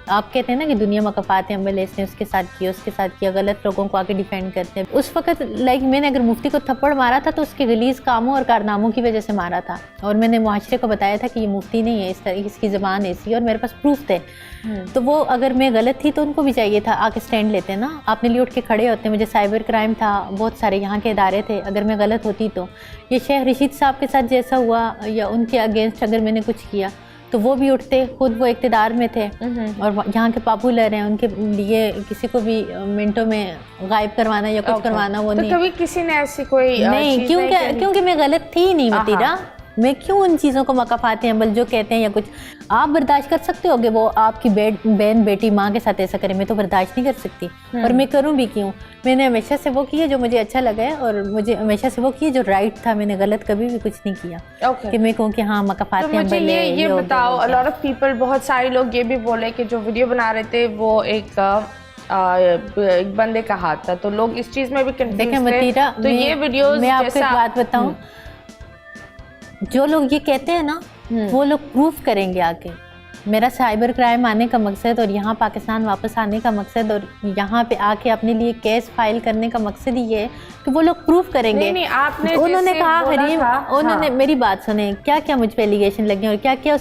आप कहते हैं ना कि दुनिया मकफ़ात अमल, इसने उसके साथ किया, उसके साथ किया, गलत लोगों को आके डिफेंड करते हैं। उस वक्त मैंने अगर मुफ्ती को थप्पड़ मारा था तो उसके गलीज़ कामों और कारनामों की वजह से मारा था। और मैंने मुआशरे को बताया था कि ये मुफ्ती नहीं है, इस तरह इसकी ज़बान ऐसी है, और मेरे पास प्रूफ थे। तो वो अगर मैं गलत थी तो उनको भी चाहिए था आके स्टैंड लेते हैं ना, अपने लिए उठ के खड़े होते। मुझे साइबर क्राइम था, बहुत सारे यहाँ के इदारे थे, अगर मैं गलत होती तो ये शेख रशीद साहब के साथ जैसा हुआ या उनके अगेंस्ट अगर मैंने कुछ किया तो वो भी उठते, खुद वो इक़्तिदार में थे और यहाँ के पॉपुलर हैं, उनके लिए किसी को भी मिनटों में गायब करवाना या कुछ करवाना वो तो नहीं। कभी किसी ने ऐसी कोई नहीं, क्योंकि मैं गलत थी नहीं मतीरा। मैं क्यों उन चीज़ों को मकफ़ात अमल जो कहते हैं या कुछ आप बर्दाश्त कर सकते होगे, वो आपकी बहन बेटी माँ के साथ ऐसा करे, मैं तो बर्दाश्त नहीं कर सकती। और मैं करूँ भी क्यों? मैंने हमेशा से वो किया जो मुझे अच्छा लगा है, और मुझे हमेशा से वो किया जो राइट था। मैंने गलत कभी भी कुछ नहीं किया कि मैं कहूँ कि हाँ मकफ़ात अमल। मुझे ये बताओ, अ लॉट ऑफ पीपल, बहुत सारे लोग ये भी बोले कि जो वीडियो बना रहे थे वो एक बंदे का हाथ था, तो लोग इस चीज़ में भी कंफ्यूज थे। तो ये वीडियोस, मैं आपको एक बात बताऊँ, जो लोग ये कहते हैं ना वो लोग प्रूफ करेंगे आके। मेरा साइबर क्राइम आने का मकसद और यहाँ पाकिस्तान वापस आने का मकसद और यहाँ पे आके अपने लिए केस फाइल करने का मकसद ही ये है कि वो लोग प्रूफ करेंगे। नहीं, आपने उन्होंने कहा हरीम, उन्होंने मेरी बात सुने, क्या क्या मुझ पे एलिगेशन लगे और क्या क्या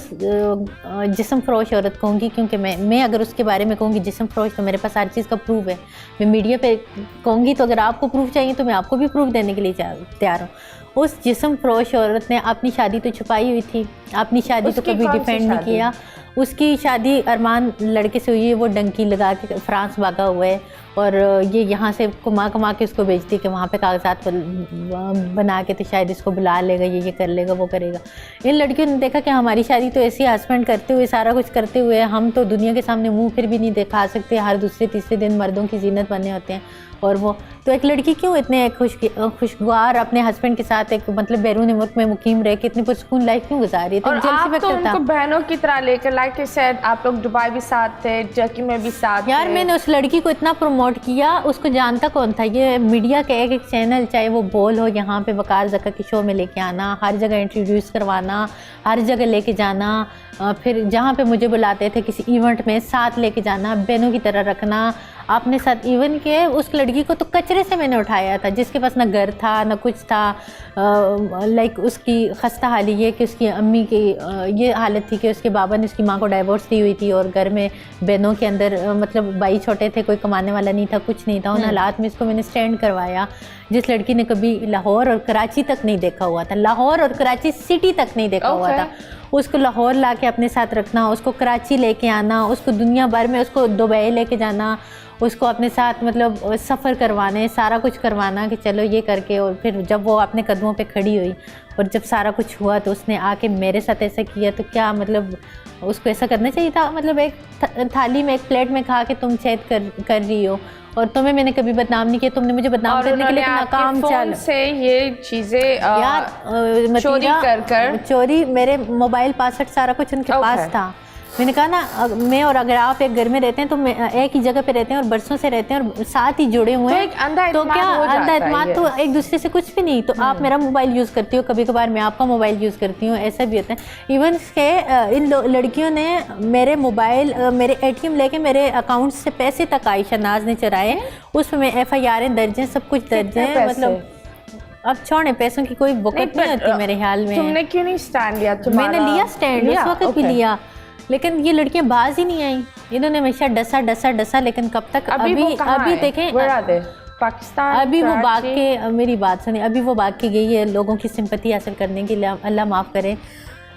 जिस्म फरोश औरत कहूँगी, क्योंकि मैं अगर उसके बारे में कहूँगी जिस्म फरोश तो मेरे पास हर चीज़ का प्रूफ है। मैं मीडिया पे कहूँगी तो अगर आपको प्रूफ चाहिए तो मैं आपको भी प्रूफ देने के लिए तैयार हूँ। उस जिस्म फरोश औरत ने अपनी शादी तो छुपाई हुई थी, अपनी शादी तो कभी डिफेंड नहीं किया। उसकी शादी अरमान लड़के से हुई है, वो डंकी लगा के फ्रांस भागा हुआ है और ये यहाँ से कमा के उसको बेचती कि वहाँ पे कागजात बना के तो शायद इसको बुला लेगा, ये कर लेगा, वो करेगा। इन लड़कियों ने देखा कि हमारी शादी तो ऐसी हस्बैंड करते हुए, सारा कुछ करते हुए, हम तो दुनिया के सामने मुंह फिर भी नहीं दिखा सकते, हर दूसरे तीसरे दिन मर्दों की जीनत बने होते हैं। और वो तो एक लड़की क्यों इतने खुशगवार अपने हस्बैंड के साथ एक मतलब बैरून मुल्क में मुकीम रह के इतनी पुरसकून लाइफ क्यों गुजार रही है? और आप तो उनको बहनों की तरह लेकर, लाइक आई सेड, आप लोग दुबई भी साथ थे, टर्की में भी साथ यार थे। मैंने उस लड़की को इतना प्रमोट किया, उसको जानता कौन था? ये मीडिया का एक चैनल, चाहे वो बोल हो, यहाँ पे वकार ज़का के शो में लेके आना, हर जगह इंट्रोड्यूस करवाना, हर जगह लेके जाना, फिर जहाँ पे मुझे बुलाते थे किसी इवेंट में साथ लेके जाना, बहनों की तरह रखना, आपने साथ इवन के उस लड़की को तो कचरे से मैंने उठाया था, जिसके पास ना घर था ना कुछ था। लाइक उसकी खस्ता हाली ये कि उसकी अम्मी की ये हालत थी कि उसके बाबा ने उसकी माँ को डाइवोर्स दी हुई थी और घर में बहनों के अंदर मतलब भाई छोटे थे, कोई कमाने वाला नहीं था, कुछ नहीं था। उन हालात में इसको मैंने स्टैंड करवाया। जिस लड़की ने कभी लाहौर और कराची तक नहीं देखा हुआ था, लाहौर और कराची सिटी तक नहीं देखा हुआ था, उसको लाहौर ला के अपने साथ रखना, उसको कराची लेके आना, उसको दुनिया भर में, उसको दुबई लेके जाना, उसको अपने साथ मतलब सफ़र करवाने, सारा कुछ करवाना कि चलो ये करके। और फिर जब वो अपने कदमों पे खड़ी हुई और जब सारा कुछ हुआ तो उसने आके मेरे साथ ऐसा किया, तो क्या मतलब उसको ऐसा करना चाहिए था? मतलब एक थाली में, एक प्लेट में खा के तुम छेद कर रही हो और तुम्हें मैंने कभी बदनाम नहीं किया, तुमने मुझे बदनाम करने के लिए नाकाम चल से ये चीज़ें यार चोरी कर चोरी, मेरे मोबाइल पासवर्ड सारा कुछ उनके पास था। मैंने कहा ना, मैं और अगर आप एक घर में रहते हैं तो एक ही जगह पे रहते हैं और बरसों से रहते हैं और साथ ही जुड़े हुए हैं, तो क्या अंधा इत्मीनान तो एक दूसरे से कुछ भी नहीं। तो आप मेरा मोबाइल यूज़ करती हो, कभी कभार मैं आपका मोबाइल यूज़ करती हूँ, ऐसा भी होता है। इवन के इन लड़कियों ने मेरे मोबाइल, मेरे ATM लेके मेरे अकाउंट से पैसे तक आयशा नाज ने चुराए। उसमें FIR दर्ज हैं, सब कुछ दर्ज है। मतलब अब छोड़े, पैसों की कोई वक़्त नहीं होती मेरे ख्याल में। तुमने क्यों नहीं स्टैंड लिया? मैंने लिया स्टैंड, उस वक्त भी लिया, लेकिन ये लड़कियां बाज ही नहीं आई। इन्होंने हमेशा डसा, लेकिन कब तक? अभी देखें, पाकिस्तान अभी वो भाग के, मेरी बात सुनिए, अभी वो भाग के गई है लोगों की सिंपैथी हासिल करने के लिए। अल्लाह माफ़ करे।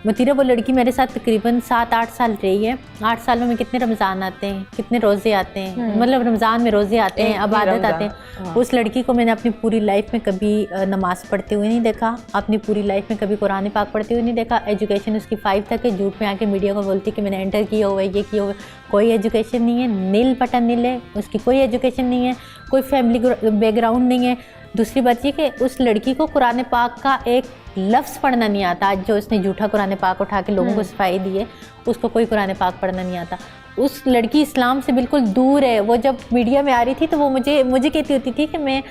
मतीरा वो लड़की मेरे साथ तकरीबन 7-8 साल रही है। 8 सालों में कितने रमज़ान आते हैं, कितने रोज़े आते हैं, मतलब रमज़ान में रोज़े आते हैं, इबादत आते हैं। उस लड़की को मैंने अपनी पूरी लाइफ में कभी नमाज़ पढ़ते हुए नहीं देखा, अपनी पूरी लाइफ में कभी कुरान पाक पढ़ते हुए नहीं देखा। एजुकेशन उसकी 5 तक है। झूठ में आके मीडिया को बोलती कि मैंने एंटर किया हुआ है, ये किया हुआ है। कोई एजुकेशन नहीं है, नील बटन नील है उसकी, कोई एजुकेशन नहीं है, कोई फैमिली बैकग्राउंड नहीं है। दूसरी बात ये कि उस लड़की को कुरान पाक का एक लफ्ज़ पढ़ना नहीं आता। आज जो उसने झूठा कुरान पाक उठा के लोगों को सफाई दी है, उसको कोई कुरान पाक पढ़ना नहीं आता। उस लड़की इस्लाम से बिल्कुल दूर है। वो जब मीडिया में आ रही थी तो वो मुझे कहती होती थी कि मैं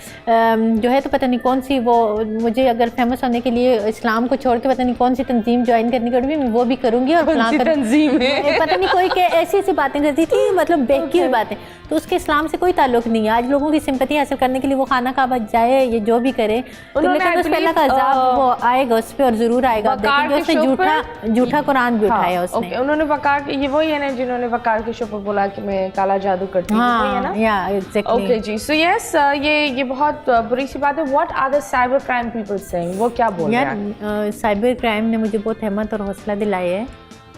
जो है तो पता नहीं कौन सी, वो मुझे अगर फेमस होने के लिए इस्लाम को छोड़ के पता नहीं कौन सी तंजीम ज्वाइन करनी पड़ेगी, मैं वो भी करूँगी। और तंजीम पता नहीं कोई ऐसी बातें करती थी, मतलब बेहकी हुई बातें। तो उसके इस्लाम से कोई ताल्लुक नहीं है। आज लोगों की सिंपैथी हासिल करने के लिए वो खाना काबा जाए, ये जो भी करे, तो लेकिन उस पहला का अज़ाब वो आएगा उस पर, और ज़रूर आएगा। देखेंगे उसने झूठा कुरान भी उठाया उसने। उन्होंने वकार, ये वही है ना जिन्होंने वकार के शो पर बोला कि मैं काला जादू करती हूँ, है ना? या एग्जैक्टली। ओके जी, सो यस, ये बहुत बुरी सी बात है। What are the cyber crime people saying? वो क्या बोल रहे हैं? साइबर क्राइम ने मुझे बहुत हिम्मत और हौसला दिलाया है,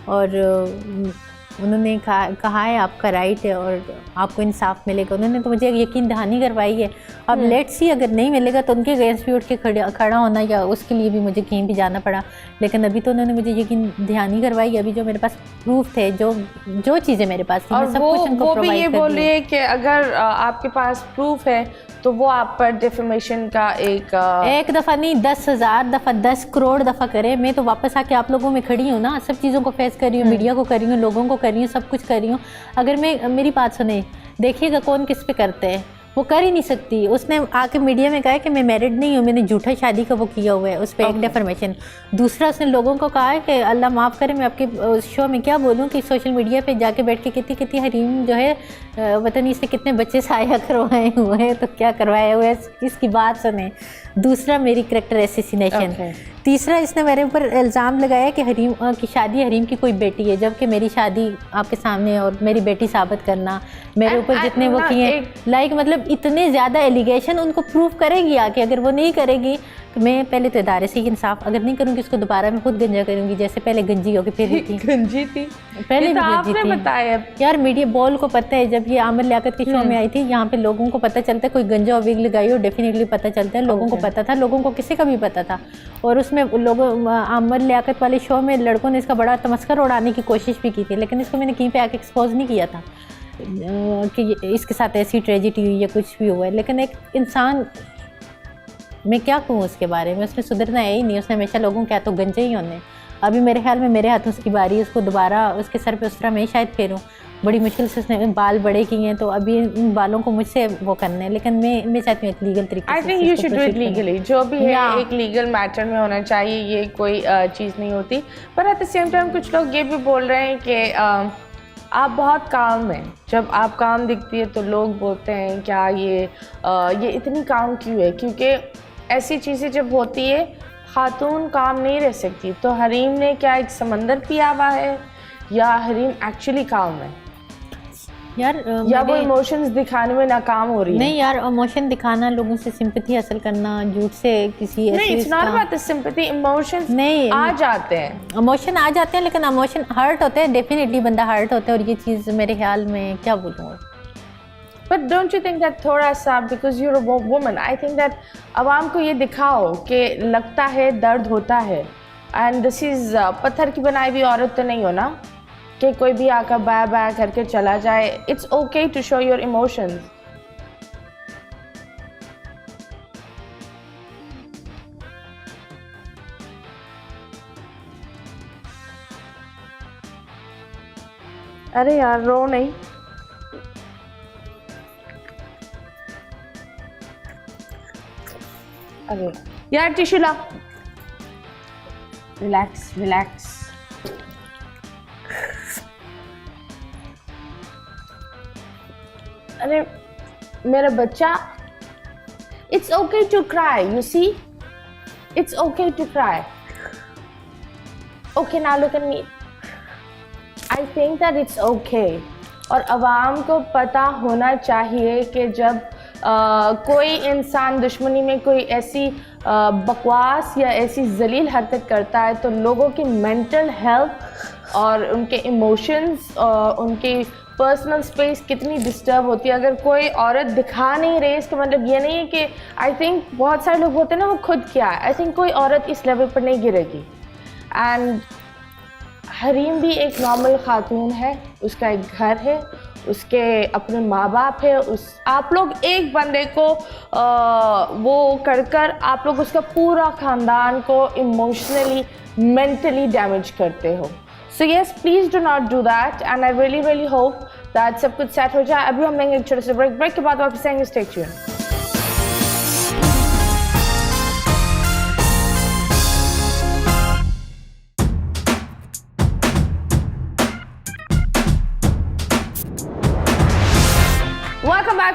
और उन्होंने कहा है आपका राइट है और आपको इंसाफ मिलेगा। उन्होंने तो मुझे यकीन दहानी करवाई है। अब लेट्स सी, अगर नहीं मिलेगा तो उनके अगेंस्ट भी उठ के खड़ा होना, या उसके लिए भी मुझे कहीं भी जाना पड़ा। लेकिन अभी तो उन्होंने मुझे यकीन दहानी करवाई। अभी जो मेरे पास प्रूफ थे, जो चीज़ें मेरे पास थी, मैं सब कुछ उनको प्रोवाइड कर दी। वो भी ये बोल रही है कि अगर आपके पास प्रूफ है तो वो आप पर डिफेमेशन का एक दफ़ा नहीं 10,000 दफ़ा, 10 करोड़ दफ़ा करे। मैं तो वापस आके आप लोगों में खड़ी हूँ ना, सब चीज़ों को फेस कर रही हूँ, मीडिया को कर रही हूँ, लोगों को कर रही हूँ, सब कुछ कर रही हूँ। अगर मेरी बात सुने, देखिएगा कौन किस पे करते हैं, वो कर ही नहीं सकती। उसने आके मीडिया में कहा है कि मैं मैरिड नहीं हूँ, मैंने झूठा शादी का वो किया हुआ है, उस पर एक डिफर्मेशन। दूसरा, उसने लोगों को कहा है कि अल्लाह माफ़ करे, मैं आपके शो में क्या बोलूँ कि सोशल मीडिया पे जाके बैठ के कितनी हरीम जो है पता नहीं इससे कितने बच्चे साया करवाए हुए हैं, तो क्या करवाए हुए हैं, इसकी बात सुने। दूसरा, मेरी करैक्टर एसेसिनेशन। तीसरा, इसने मेरे ऊपर इल्ज़ाम लगाया कि हरीम की शादी हरीम की कोई बेटी है, जबकि मेरी शादी आपके सामने और मेरी बेटी साबित करना, मेरे ऊपर जितने वो किए, लाइक मतलब इतने ज़्यादा एलिगेशन उनको प्रूव करेगी आके। अगर वो नहीं करेगी तो मैं पहले तो इदारे से ही इंसाफ, अगर नहीं करूँगी इसको दोबारा मैं खुद गंजा करूँगी, जैसे पहले गंजी होगी फिर थी गंजी थी पहले भी गंजी थी। बताया यार, मीडिया बॉल को पता है, जब ये आमिर लियाकत के शो में आई थी, यहाँ पे लोगों को पता चलता है, कोई गंजा और विग लगाई हो, डेफिनेटली पता चलता है। लोगों को पता था, लोगों को किसी का भी पता था। और उसमें लोगों, आमिर लियाकत वाले शो में लड़कों ने इसका बड़ा तमस्कर उड़ाने की कोशिश भी की थी, लेकिन इसको मैंने कहीं पे आके एक्सपोज नहीं किया था कि इसके साथ ऐसी ट्रेजिडी हुई या कुछ भी हुआ है। लेकिन एक इंसान, मैं क्या कहूँ उसके बारे में, उसने सुधरना है ही नहीं। उसने हमेशा लोगों के हाथों गंजे ही होने। अभी मेरे ख्याल में मेरे हाथों उसकी बारी, उसको दोबारा उसके सर पे उस तरह मैं शायद फेरूँ। बड़ी मुश्किल से उसने बाल बड़े किए हैं, तो अभी इन बालों को मुझसे वो करना है। लेकिन मैं चाहती हूँ एक लीगल तरीके से। I think you should do it legally. जो भी है एक लीगल मैटर में होना चाहिए, ये कोई चीज़ नहीं होती। पर एट द सेम टाइम कुछ लोग ये भी बोल रहे हैं कि आप बहुत काम हैं, जब आप काम दिखती है तो लोग बोलते हैं क्या ये इतनी काम क्यों है, क्योंकि ऐसी चीज़ें जब होती है खातून काम नहीं रह सकती। तो हरीम ने क्या एक समंदर पिया हुआ है या हरीम एक्चुअली काम है यार या वो इमोशंस दिखाने में नाकाम हो रही है? नहीं यार, इमोशन दिखाना, लोगों से सिंपैथी हासिल करना, झूठ से किसी नहीं, it's not about the sympathy, emotions नहीं आ जाते हैं, इमोशन आ जाते हैं, लेकिन इमोशन हर्ट होते हैं, डेफिनेटली बंदा हर्ट होता है। और ये चीज़ मेरे ख्याल में क्या बोलूँ, but don't you think that थोड़ा सा, because you're a woman, I think that आवाम को ये दिखाओ कि लगता है दर्द होता है, एंड दिस इज़ पत्थर की बनाई हुई औरत तो नहीं हो ना कि कोई भी आकर बाय बाय करके चला जाए। It's okay to show your emotions. अरे यार रो नहीं, अरे यार टिश्यू ला, रिलैक्स रिलैक्स। अरे मेरा बच्चा, it's okay to cry, you see, it's okay to cry. Okay now look at me, I think that it's okay. और आवाम को पता होना चाहिए कि जब कोई इंसान दुश्मनी में कोई ऐसी बकवास या ऐसी जलील हरकत करता है तो लोगों की मेंटल हेल्थ और उनके इमोशंस, उनकी पर्सनल स्पेस कितनी डिस्टर्ब होती है। अगर कोई औरत दिखा नहीं रही, इसका मतलब ये नहीं है कि, आई थिंक बहुत सारे लोग होते हैं ना वो खुद क्या है, आई थिंक कोई औरत इस लेवल पर नहीं गिरेगी। एंड हरीम भी एक नॉर्मल खातून है, उसका एक घर है, उसके अपने माँ बाप है। आप लोग एक बंदे को वो कर आप लोग उसका पूरा ख़ानदान को इमोशनली, मेंटली डैमेज करते हो। So yes, please do not do that, and I really really hope that सब कुछ सेट हो जाए। अभी हम लेंगे एक छोटे से ब्रेक के बाद वापस आएंगे। Stay tuned.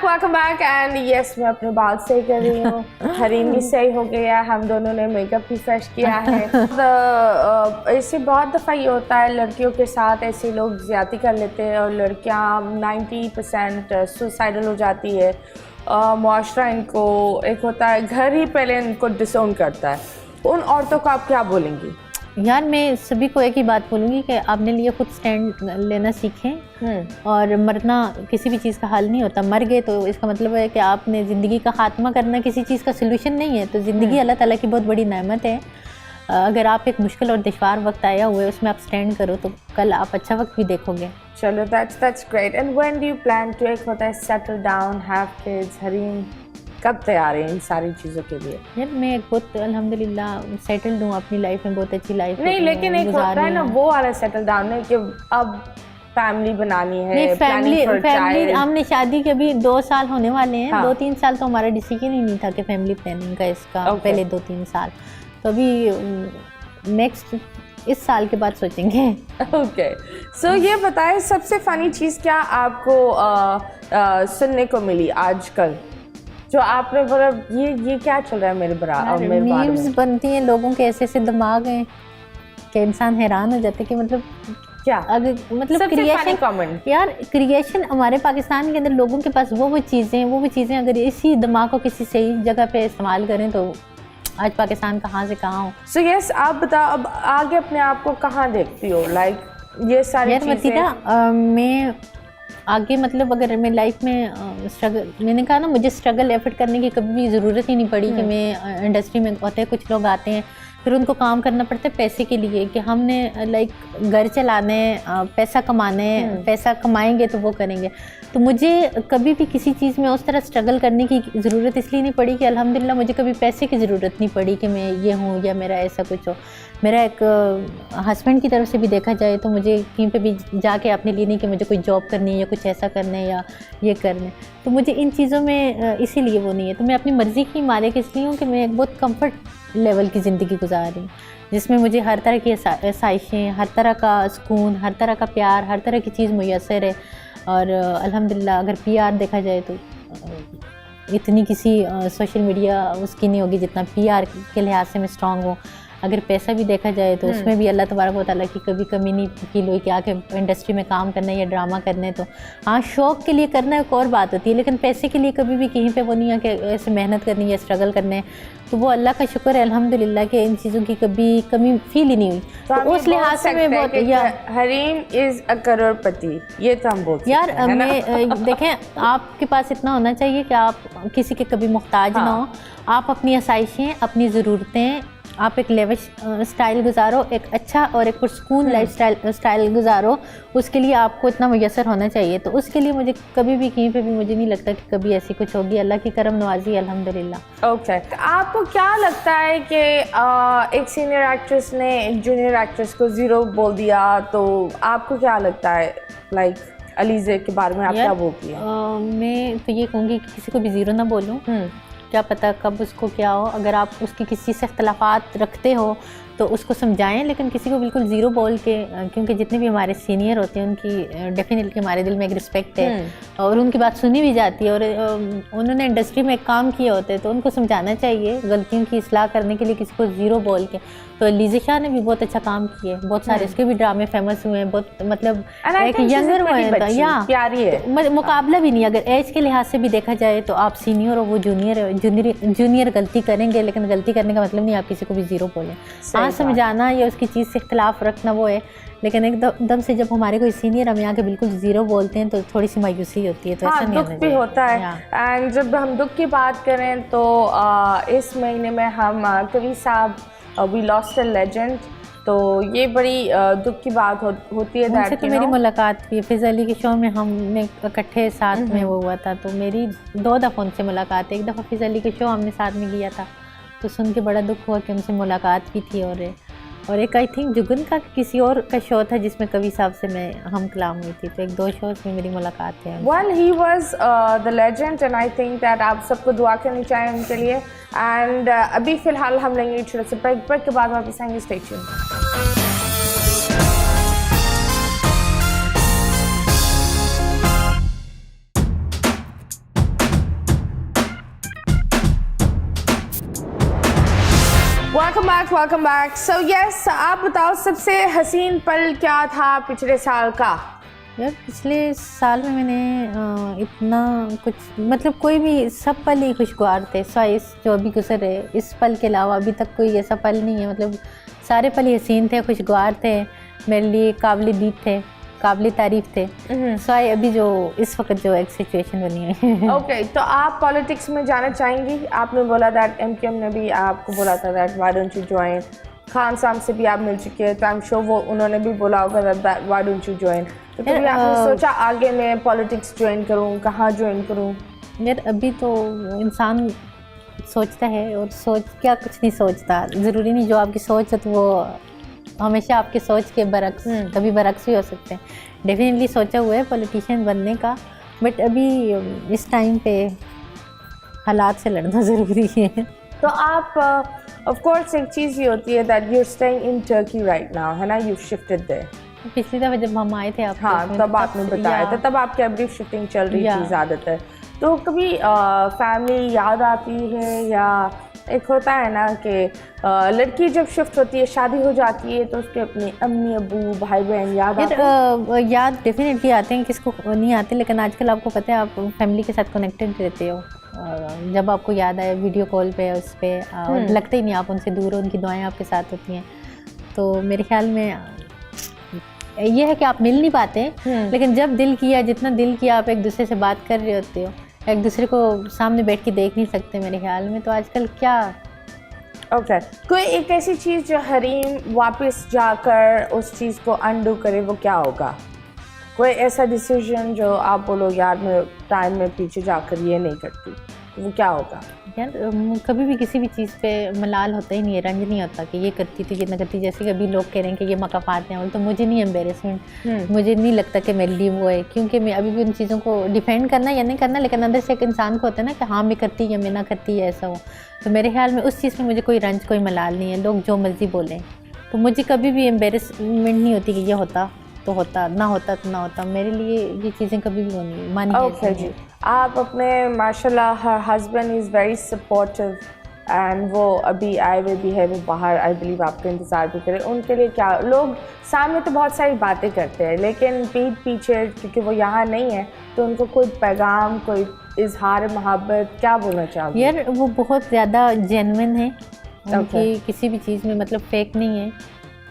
Welcome back and yes, मैं अपने बाल सही कर रही हूँ, हरीम भी सही हो गया, हम दोनों ने मेकअप भी फ्रेश किया है। ऐसे बहुत दफ़ा ये होता है लड़कियों के साथ, ऐसे लोग ज़्यादती कर लेते हैं और लड़कियाँ 90% सुसाइडल हो जाती है। मुआशरा इनको, एक होता है घर ही पहले इनको डिसोन करता है। उन औरतों को आप क्या बोलेंगी? यार मैं सभी को एक ही बात बोलूँगी कि आपने लिए खुद स्टैंड लेना सीखें, और मरना किसी भी चीज़ का हल नहीं होता। मर गए तो इसका मतलब है कि आपने ज़िंदगी का खात्मा करना किसी चीज़ का सलूशन नहीं है। तो ज़िंदगी अल्लाह ताला की बहुत बड़ी नेमत है। अगर आप एक मुश्किल और दुश्वार वक्त आया हुआ है उसमें आप स्टैंड करो तो कल आप अच्छा वक्त भी देखोगे। चलो that's great. And when do you plan to, एक होता है settle down, have kids, Hareem कब तैयार है इन सारी चीज़ों के लिए? यार मैं बहुत अल्हम्दुलिल्लाह सेटल्ड हूँ अपनी लाइफ में, बहुत अच्छी लाइफ नहीं, लेकिन एक होता है ना वो वाला सेटल डाउन है कि अब फैमिली बनानी है। नहीं, फैमिली हमने शादी के अभी 2 साल होने वाले हैं। हाँ। 2-3 साल तो हमारा डिसीजन ही नहीं था कि फैमिली प्लानिंग का इसका। पहले 2-3 साल तो अभी नेक्स्ट इस साल के बाद सोचेंगे। ओके, सो ये बताएं सबसे फ़नी चीज़ क्या आपको सुनने को मिली आजकल, जो आपने बोला ये क्या चल रहा है मेरे बारे में? मीम्स बनती हैं, लोगों के ऐसे दमाग हैं कि इंसान हैरान हो जाता है कि मतलब क्या, अगर मतलब क्रिएशन कमेंट यार, क्रिएशन हमारे पाकिस्तान के अंदर लोगों के पास वो चीज़ें अगर इसी दिमाग को किसी सही जगह पे इस्तेमाल करें तो आज पाकिस्तान कहाँ से कहाँ हो। सो यस, आप बताओ अब आगे अपने आप को कहाँ देखती हो? लाइक ये सारी चीज़ें मैं आगे, मतलब अगर मैं लाइफ में स्ट्रगल, मैंने कहा ना मुझे स्ट्रगल एफर्ट करने की कभी भी ज़रूरत ही नहीं पड़ी कि मैं इंडस्ट्री में होते हैं, कुछ लोग आते हैं फिर उनको काम करना पड़ता है पैसे के लिए, कि हमने लाइक घर चलाने, पैसा कमाने, पैसा कमाएंगे तो वो करेंगे। तो मुझे कभी भी किसी चीज़ में उस तरह स्ट्रगल करने की ज़रूरत इसलिए नहीं पड़ी कि अल्हम्दुलिल्लाह मुझे कभी पैसे की ज़रूरत नहीं पड़ी कि मैं ये हूँ या मेरा ऐसा कुछ हो। मेरा एक हस्बैंड की तरफ से भी देखा जाए तो मुझे कहीं पे भी जाके अपने लिए नहीं कि मुझे कोई जॉब करनी है या कुछ ऐसा करना है या ये करना है, तो मुझे इन चीज़ों में इसीलिए वो नहीं है। तो मैं अपनी मर्ज़ी की मालिक इसलिए हूँ कि मैं एक बहुत कम्फर्ट लेवल की ज़िंदगी गुजार रही हूँ, जिसमें मुझे हर तरह की आसाइशें, हर तरह का सुकून, हर तरह का प्यार, हर तरह की चीज़ मुयस्सर है। और अल्हम्दुलिल्लाह अगर पीआर देखा जाए तो इतनी किसी सोशल मीडिया उसकी नहीं होगी जितना पीआर के लिहाज से मैं स्ट्रॉन्ग हूँ। अगर पैसा भी देखा जाए तो उसमें भी अल्लाह तबारक व तआला की कभी कमी नहीं फील हुई कि आके इंडस्ट्री में काम करना है या ड्रामा करना है। तो हाँ, शौक़ के लिए करना एक और बात होती है, लेकिन पैसे के लिए कभी भी कहीं पे वो नहीं है कि ऐसे मेहनत करनी है, स्ट्रगल करने है। तो वो अल्लाह का शुक्र है अल्हम्दुलिल्लाह कि इन चीज़ों की कभी कमी फील ही नहीं हुई। तो उस लिहाज से मैं बहुत हरीम इज़ अ करोड़पति, ये तो हम बोलते यार मैं देखें, आपके पास इतना होना चाहिए कि आप किसी के कभी मुहताज ना हो। आप अपनी आसाइशें, अपनी ज़रूरतें, आप एक लेविश स्टाइल गुजारो, एक अच्छा और एक पुरसकून लाइफ स्टाइल गुजारो, उसके लिए आपको इतना मुयस्सर होना चाहिए। तो उसके लिए मुझे कभी भी कहीं पे भी मुझे नहीं लगता कि कभी ऐसी कुछ होगी। अल्लाह की करम नवाजी अल्हम्दुलिल्लाह। ओके, आपको क्या लगता है कि एक सीनियर एक्ट्रेस ने एक जूनियर एक्ट्रेस को ज़ीरो बोल दिया, तो आपको क्या लगता है लाइक अलीज़े के बारे में आप क्या बोलती हैं? मैं तो ये कहूँगी कि किसी को भी ज़ीरो ना बोलूँ, क्या पता कब उसको क्या हो। अगर आप उसकी किसी से इख्तलाफात रखते हो तो उसको समझाएं, लेकिन किसी को बिल्कुल ज़ीरो बोल के, क्योंकि जितने भी हमारे सीनियर होते हैं उनकी डेफिनेटली हमारे दिल में एक रिस्पेक्ट है और उनकी बात सुनी भी जाती है। और उन्होंने इंडस्ट्री में काम किए होते हैं तो उनको समझाना चाहिए गलतियों की इस्लाह करने के लिए किसी को ज़ीरो बोल के। तो अलीज़ा शाह ने भी बहुत अच्छा काम किए, बहुत सारे उसके भी ड्रामे फेमस हुए हैं, बहुत मतलब एक यंगर प्यारी है, मुकाबला भी नहीं। अगर एज के लिहाज से भी देखा जाए तो आप सीनियर हो, वो जूनियर गलती करेंगे, लेकिन गलती करने का मतलब नहीं आप किसी को भी ज़ीरो बोलें। हाँ, समझाना या उसकी चीज़ से इख्तलाफ रखना वो है, लेकिन एकदम से जब हमारे कोई सीनियर हमें आके बिल्कुल ज़ीरो बोलते हैं तो थोड़ी सी मायूसी होती है। तो ऐसा नहीं दुख भी होता है। एंड जब हम दुख की बात करें तो इस महीने में हम कवि साहब वी लॉस्ट अ लेजेंड, तो ये बड़ी दुख की बात होती है। उनसे तो मेरी मुलाकात हुई फिज़ अली के शो में, हमने इकट्ठे साथ में वो हुआ था, तो मेरी 2 दफ़ा उनसे मुलाकात है। एक दफ़ा फिज़ अली के शो हमने साथ में किया था, तो सुन के बड़ा दुख हुआ कि उनसे मुलाकात भी थी। और एक आई थिंक जुगन का किसी और का शो था जिसमें कवि साहब से मैं हम कलाम हुई थी, तो 1-2 शोज़ में मेरी मुलाकात है। Well he was the legend and I think that आप सबको दुआ करनी चाहिए उनके लिए। एंड अभी फ़िलहाल हम लेंगे छोटे से ब्रेक के बाद वापस आएंगे। Stay tuned. Welcome back. So yes, आप बताओ सबसे हसीन पल क्या था पिछले साल का? यार पिछले साल में मैंने इतना कुछ, मतलब कोई भी, सब पल ही खुशगवार थे। इस जो अभी गुजर है इस पल के अलावा अभी तक कोई ऐसा पल नहीं है, मतलब सारे पल ही हसीन थे, खुशगवार थे, मेरे लिए काबिल दीद थे, काबिल तारीफ थे। सवाए अभी जो इस वक्त जो एक सिचुएशन बनी है। ओके, तो आप पॉलिटिक्स में जाना चाहेंगी? आपने बोला दैट एमकेएम ने भी आपको बोला था that why don't you join. Khan साहब से भी आप मिल चुके हैं, तो आई एम श्योर वो उन्होंने भी बोला होगा that why don't you join. तो कभी आपने सोचा आगे मैं पॉलिटिक्स ज्वाइन करूँ, कहाँ ज्वाइन करूँ? यार अभी तो इंसान सोचता है और सोच क्या कुछ नहीं सोचता, ज़रूरी नहीं जो आपकी सोच है तो वो हमेशा आपके सोच के बरक्स, कभी बरक्स भी हो सकते हैं। डेफिनेटली सोचा हुआ है पॉलिटिशियन बनने का, बट अभी इस टाइम पे हालात से लड़ना ज़रूरी है। तो आप ऑफ कोर्स एक चीज़ ये होती है that you are staying in Turkey right now, है ना? You shifted there. पिछली दफ़ा जब हम आए थे आप, हाँ, तब आपने बताया था, तब आपकी अभी शिफ्टिंग चल रही थी ज़्यादातर। तो कभी फैमिली याद आती है, या एक होता है ना कि लड़की जब शिफ्ट होती है, शादी हो जाती है, तो उसके अपने अम्मी अबू भाई बहन याद आते हैं? याद डेफिनेटली आते हैं, किसको नहीं आते, लेकिन आजकल आपको पता है आप फैमिली के साथ कनेक्टेड रहते हो। जब आपको याद आए वीडियो कॉल पे, उस पर लगता ही नहीं आप उनसे दूर हो, उनकी दुआएं आपके साथ होती हैं। तो मेरे ख्याल में ये है कि आप मिल नहीं पाते, लेकिन जब दिल किया, जितना दिल किया, आप एक दूसरे से बात कर रहे होते हो, एक दूसरे को सामने बैठ के देख नहीं सकते मेरे ख्याल में। तो आजकल क्या ओके, कोई एक ऐसी चीज़ जो हरीम वापस जाकर उस चीज़ को अंडू करे, वो क्या होगा? कोई ऐसा डिसीजन जो आप बोलो यार मैं टाइम में पीछे जाकर ये नहीं करती, तो वो क्या होगा? यार कभी भी किसी भी चीज़ पे मलाल होता ही नहीं है, रंज नहीं होता कि ये करती थी ये ना करती। जैसे कभी लोग कह रहे हैं कि ये मकाफात हैं, तो मुझे नहीं एम्बेरसमेंट, मुझे नहीं लगता कि मेरे लिए वो है, क्योंकि मैं अभी भी उन चीज़ों को डिफेंड करना या नहीं करना, लेकिन अंदर से एक इंसान को होता है ना कि हाँ मैं करती या मैं ना करती या ऐसा हो। तो मेरे ख्याल में उस चीज़ में मुझे कोई रंज कोई मलाल नहीं है, लोग जो मर्ज़ी बोलें। तो मुझे कभी भी एम्बेरसमेंट नहीं होती कि ये होता तो होता, ना होता तो ना होता। मेरे लिए ये चीज़ें कभी भी होनी मानी ओके जी। आप अपने माशाल्लाह her husband is very supportive and वो अभी आए हुए भी है, वो बाहर आई बिलीव आपका इंतज़ार भी करें। उनके लिए क्या, लोग सामने तो बहुत सारी बातें करते हैं लेकिन पीठ पीछे क्योंकि वो यहाँ नहीं है तो उनको कोई पैगाम, कोई इजहार मोहब्बत क्या बोलना चाहोगे? यार वो बहुत ज़्यादा जेन्युइन है, उनकी किसी भी चीज़ में मतलब फेक नहीं है।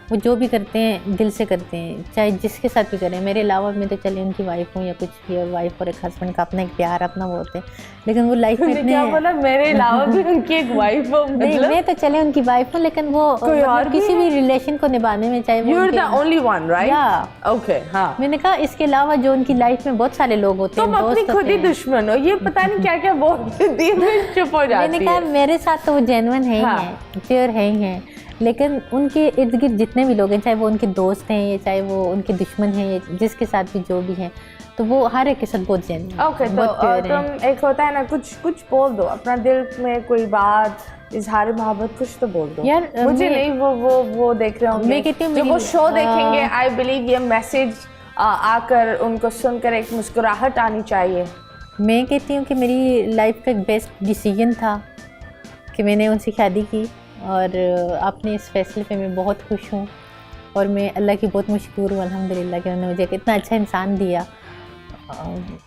वो जो भी करते हैं दिल से करते हैं, चाहे जिसके साथ भी करें। मेरे अलावा मैं तो चले उनकी वाइफ हूँ या कुछ भी, और वाइफ और एक हस्बैंड का अपना एक प्यार अपना वो होते हैं, लेकिन वो लाइफ में क्या बोला? मेरे अलावा भी उनकी एक वाइफ हो? नहीं, मैं तो चले उनकी वाइफ हूँ, लेकिन वो और किसी भी रिलेशन को निभाने में चाहे you are the only one, right? Okay, हाँ। मैंने कहा इसके अलावा जो उनकी लाइफ में बहुत सारे लोग होते हैं, तुम अपनी खुद ही दुश्मन हो, ये पता नहीं क्या क्या बोलती है, चुप हो जाती है। मैंने कहा मेरे साथ तो वो जेन्युइन है ही है, प्योर है ही है, लेकिन उनके इर्द गिर्द जितने भी लोग हैं, चाहे वो उनके दोस्त हैं या चाहे वो उनके दुश्मन हैं या जिसके साथ भी जो भी हैं, तो वो हर एक के साथ बहुत जेन्युइन। ओके, तो तुम एक होता है ना कुछ बोल दो, अपना दिल में कोई बात, इजहार मोहब्बत कुछ तो बोल दो यार। मुझे नहीं वो देख रहे होंगे, मैं कहती हूँ जब वो शो देखेंगे आई बिलीव ये मैसेज आकर उनको सुनकर एक मुस्कुराहट आनी चाहिए। मैं कहती हूँ कि मेरी लाइफ का एक बेस्ट डिसीजन था कि मैंने उनसे शादी की, और अपने इस फैसले पे मैं बहुत खुश हूँ, और मैं अल्लाह की बहुत मशकूर हूँ अल्हम्दुलिल्लाह कि उन्होंने मुझे इतना अच्छा इंसान दिया।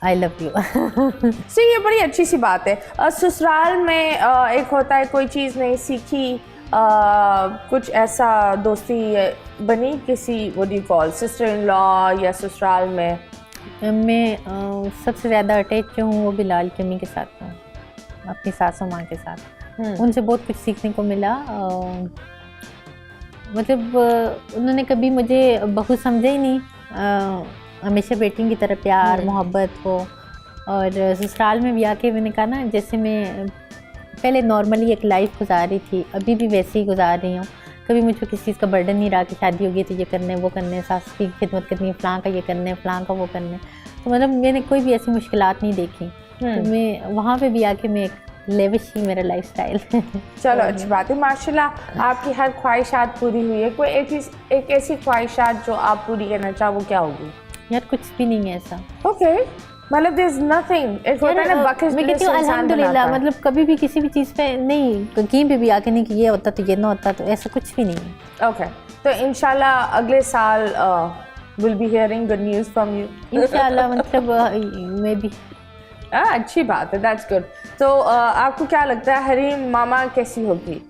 I love you. सो ये बड़ी अच्छी सी बात है। ससुराल में एक होता है कोई चीज़ नहीं सीखी, कुछ ऐसा दोस्ती बनी किसी what do you call sister in law या ससुराल में? मैं सबसे ज़्यादा अटैच जो हूँ वो बिलाल की अम्मी के साथ हूँ, अपनी सासू माँ के साथ। उनसे बहुत कुछ सीखने को मिला। मतलब उन्होंने कभी मुझे बहू समझा ही नहीं, हमेशा बेटियों की तरह प्यार मोहब्बत हो। और ससुराल में भी आके मैंने कहा ना, जैसे मैं पहले नॉर्मली एक लाइफ गुजार रही थी, अभी भी वैसे ही गुजार रही हूँ। कभी मुझे किसी चीज़ का बर्डन नहीं रहा कि शादी हो गई तो ये करना है वो करना है, सास की खिदमत करनी है, फ़लाँ का ये करना है, फ़लाँ का वो करना है। तो मतलब मैंने कोई भी ऐसी मुश्किलात नहीं देखी। तो मैं वहाँ पे भी आके मैं लेविश ही मेरा लाइफस्टाइल। चलो अच्छी बात है, माशाल्लाह आपकी हर ख्वाहिशात पूरी हुई है। कोई एक ऐसी ख्वाहिशात जो आप पूरी करना चाहो वो क्या होगी? यार कुछ भी नहीं है ऐसा। ओके, मतलब देयर इज नथिंग। एक होता है ना बकेट लिस्ट। मैं कहती हूँ अल्हम्दुलिल्लाह, मतलब कभी भी किसी भी चीज़ पे नहीं, कहीं पे भी आके नहीं कि ये होता तो ये ना होता, तो ऐसा कुछ भी नहीं है। ओके, तो इंशाल्लाह अगले साल will be hearing good news from you इंशाल्लाह। मतलब मे बी अच्छी बात है, दैट्स गुड। तो आपको क्या लगता है हरीम मामा कैसी होगी?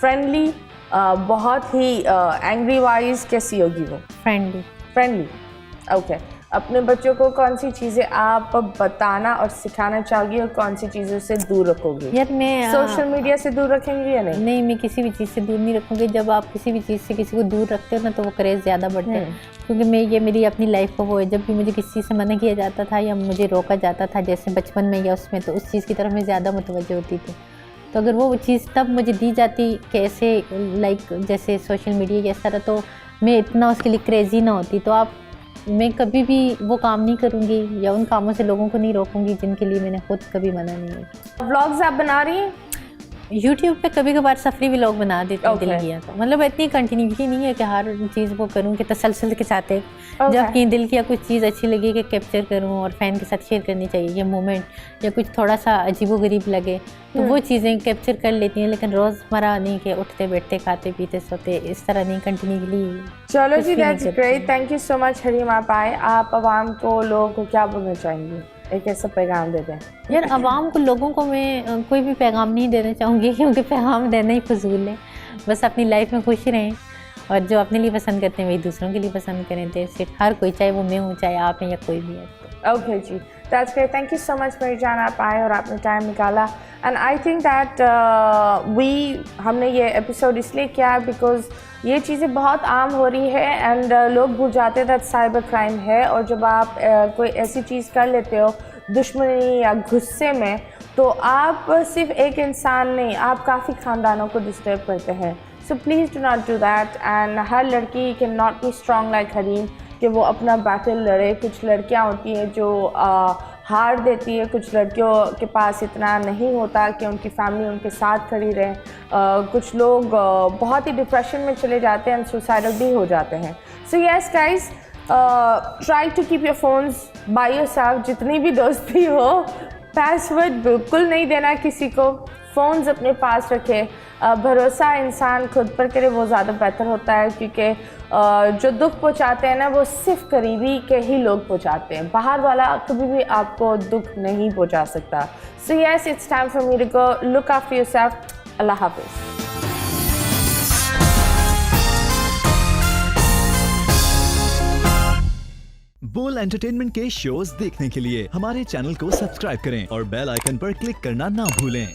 फ्रेंडली, बहुत ही एंग्री वाइज कैसी होगी वो? फ्रेंडली। ओके, अपने बच्चों को कौन सी चीज़ें आप बताना और सिखाना चाहोगी और कौन सी चीज़ों से दूर रखोगी? यार मैं सोशल मीडिया से दूर रखेंगे या नहीं? नहीं, मैं किसी भी चीज़ से दूर नहीं रखूँगी। जब आप किसी भी चीज़ से किसी को दूर रखते हो ना तो वो क्रेज़ ज़्यादा बढ़ते हैं। क्योंकि ये मेरी अपनी लाइफ का वो है, जब भी मुझे किसी चीज़ से मना किया जाता था या मुझे रोका जाता था जैसे बचपन में या उसमें, तो उस चीज़ की तरफ मैं ज़्यादा मुतवज्जो होती थी। तो अगर वो चीज़ तब मुझे दी जाती कि ऐसे लाइक जैसे सोशल मीडिया या इस तरह, तो मैं इतना उसके लिए क्रेज़ी ना होती। तो मैं कभी भी वो काम नहीं करूँगी या उन कामों से लोगों को नहीं रोकूँगी जिनके लिए मैंने खुद कभी मना नहीं किया। व्लॉग्स आप बना रही हैं? YouTube पे कभी कभार सफरी व्लॉग बना देती हूँ, दिल किया तो। मतलब इतनी कंटिन्यूटी नहीं है कि हर चीज़ वो करूँ कि तसलसल के साथ है। जब कहीं दिल की या कुछ चीज़ अच्छी लगे कि कैप्चर करूँ और फैन के साथ शेयर करनी चाहिए, ये मोमेंट या कुछ थोड़ा सा अजीबोगरीब लगे तो वो चीज़ें कैप्चर कर लेती हैं, लेकिन रोज़मर्रा नहीं कि उठते बैठते खाते पीते सोते इस तरह नहीं कंटिन्यूसली। चलो जी, that's great, thank you so much Hareem आप आए। आप आवाम को, लोगों को क्या बोलना चाहेंगे? एक ऐसा पैगाम दे दें। यार आवाम को, लोगों को मैं कोई भी पैगाम नहीं देना चाहूँगी क्योंकि पैगाम देना ही फजूल है। बस अपनी लाइफ में खुश रहें और जो अपने लिए पसंद करते हैं वही दूसरों के लिए पसंद करें। तो सिर्फ हर कोई, चाहे वो मैं हूँ चाहे आप हैं या कोई भी है। ओके जी, that's great, thank you so much मेरी जान, आप आए और आपने टाइम निकाला। एंड आई थिंक दैट हमने ये एपिसोड इसलिए किया बिकॉज ये चीज़ें बहुत आम हो रही है एंड लोग भूल जाते हैं दैट साइबर क्राइम है। और जब आप कोई ऐसी चीज़ कर लेते हो दुश्मनी या गुस्से में, तो आप सिर्फ एक इंसान नहीं, आप काफ़ी ख़ानदानों को डिस्टर्ब करते हैं। So please do not do that. And हर लड़की can not be strong like Hareem कि वो अपना बैटल लड़े। कुछ लड़कियां होती हैं जो हार देती है, कुछ लड़कियों के पास इतना नहीं होता कि उनकी फैमिली उनके साथ खड़ी रहे। कुछ लोग बहुत ही डिप्रेशन में चले जाते हैं एंड सुसाइडल भी हो जाते हैं। So yes guys, try to keep your phones by yourself. जितनी भी दोस्ती हो, पासवर्ड बिल्कुल नहीं देना किसी को, फ़ोन्स अपने पास रखें। भरोसा इंसान खुद पर करे वो ज़्यादा बेहतर होता है, क्योंकि जो दुख पहुंचाते हैं ना वो सिर्फ करीबी के ही लोग पहुंचाते हैं, बाहर वाला कभी भी आपको दुख नहीं पहुंचा सकता। So yes, it's time for me to go, look after yourself, अल्लाह हाफिज़। बोल एंटरटेनमेंट के शोज देखने के लिए हमारे चैनल को सब्सक्राइब करें और बेल आइकन पर क्लिक करना ना भूलें।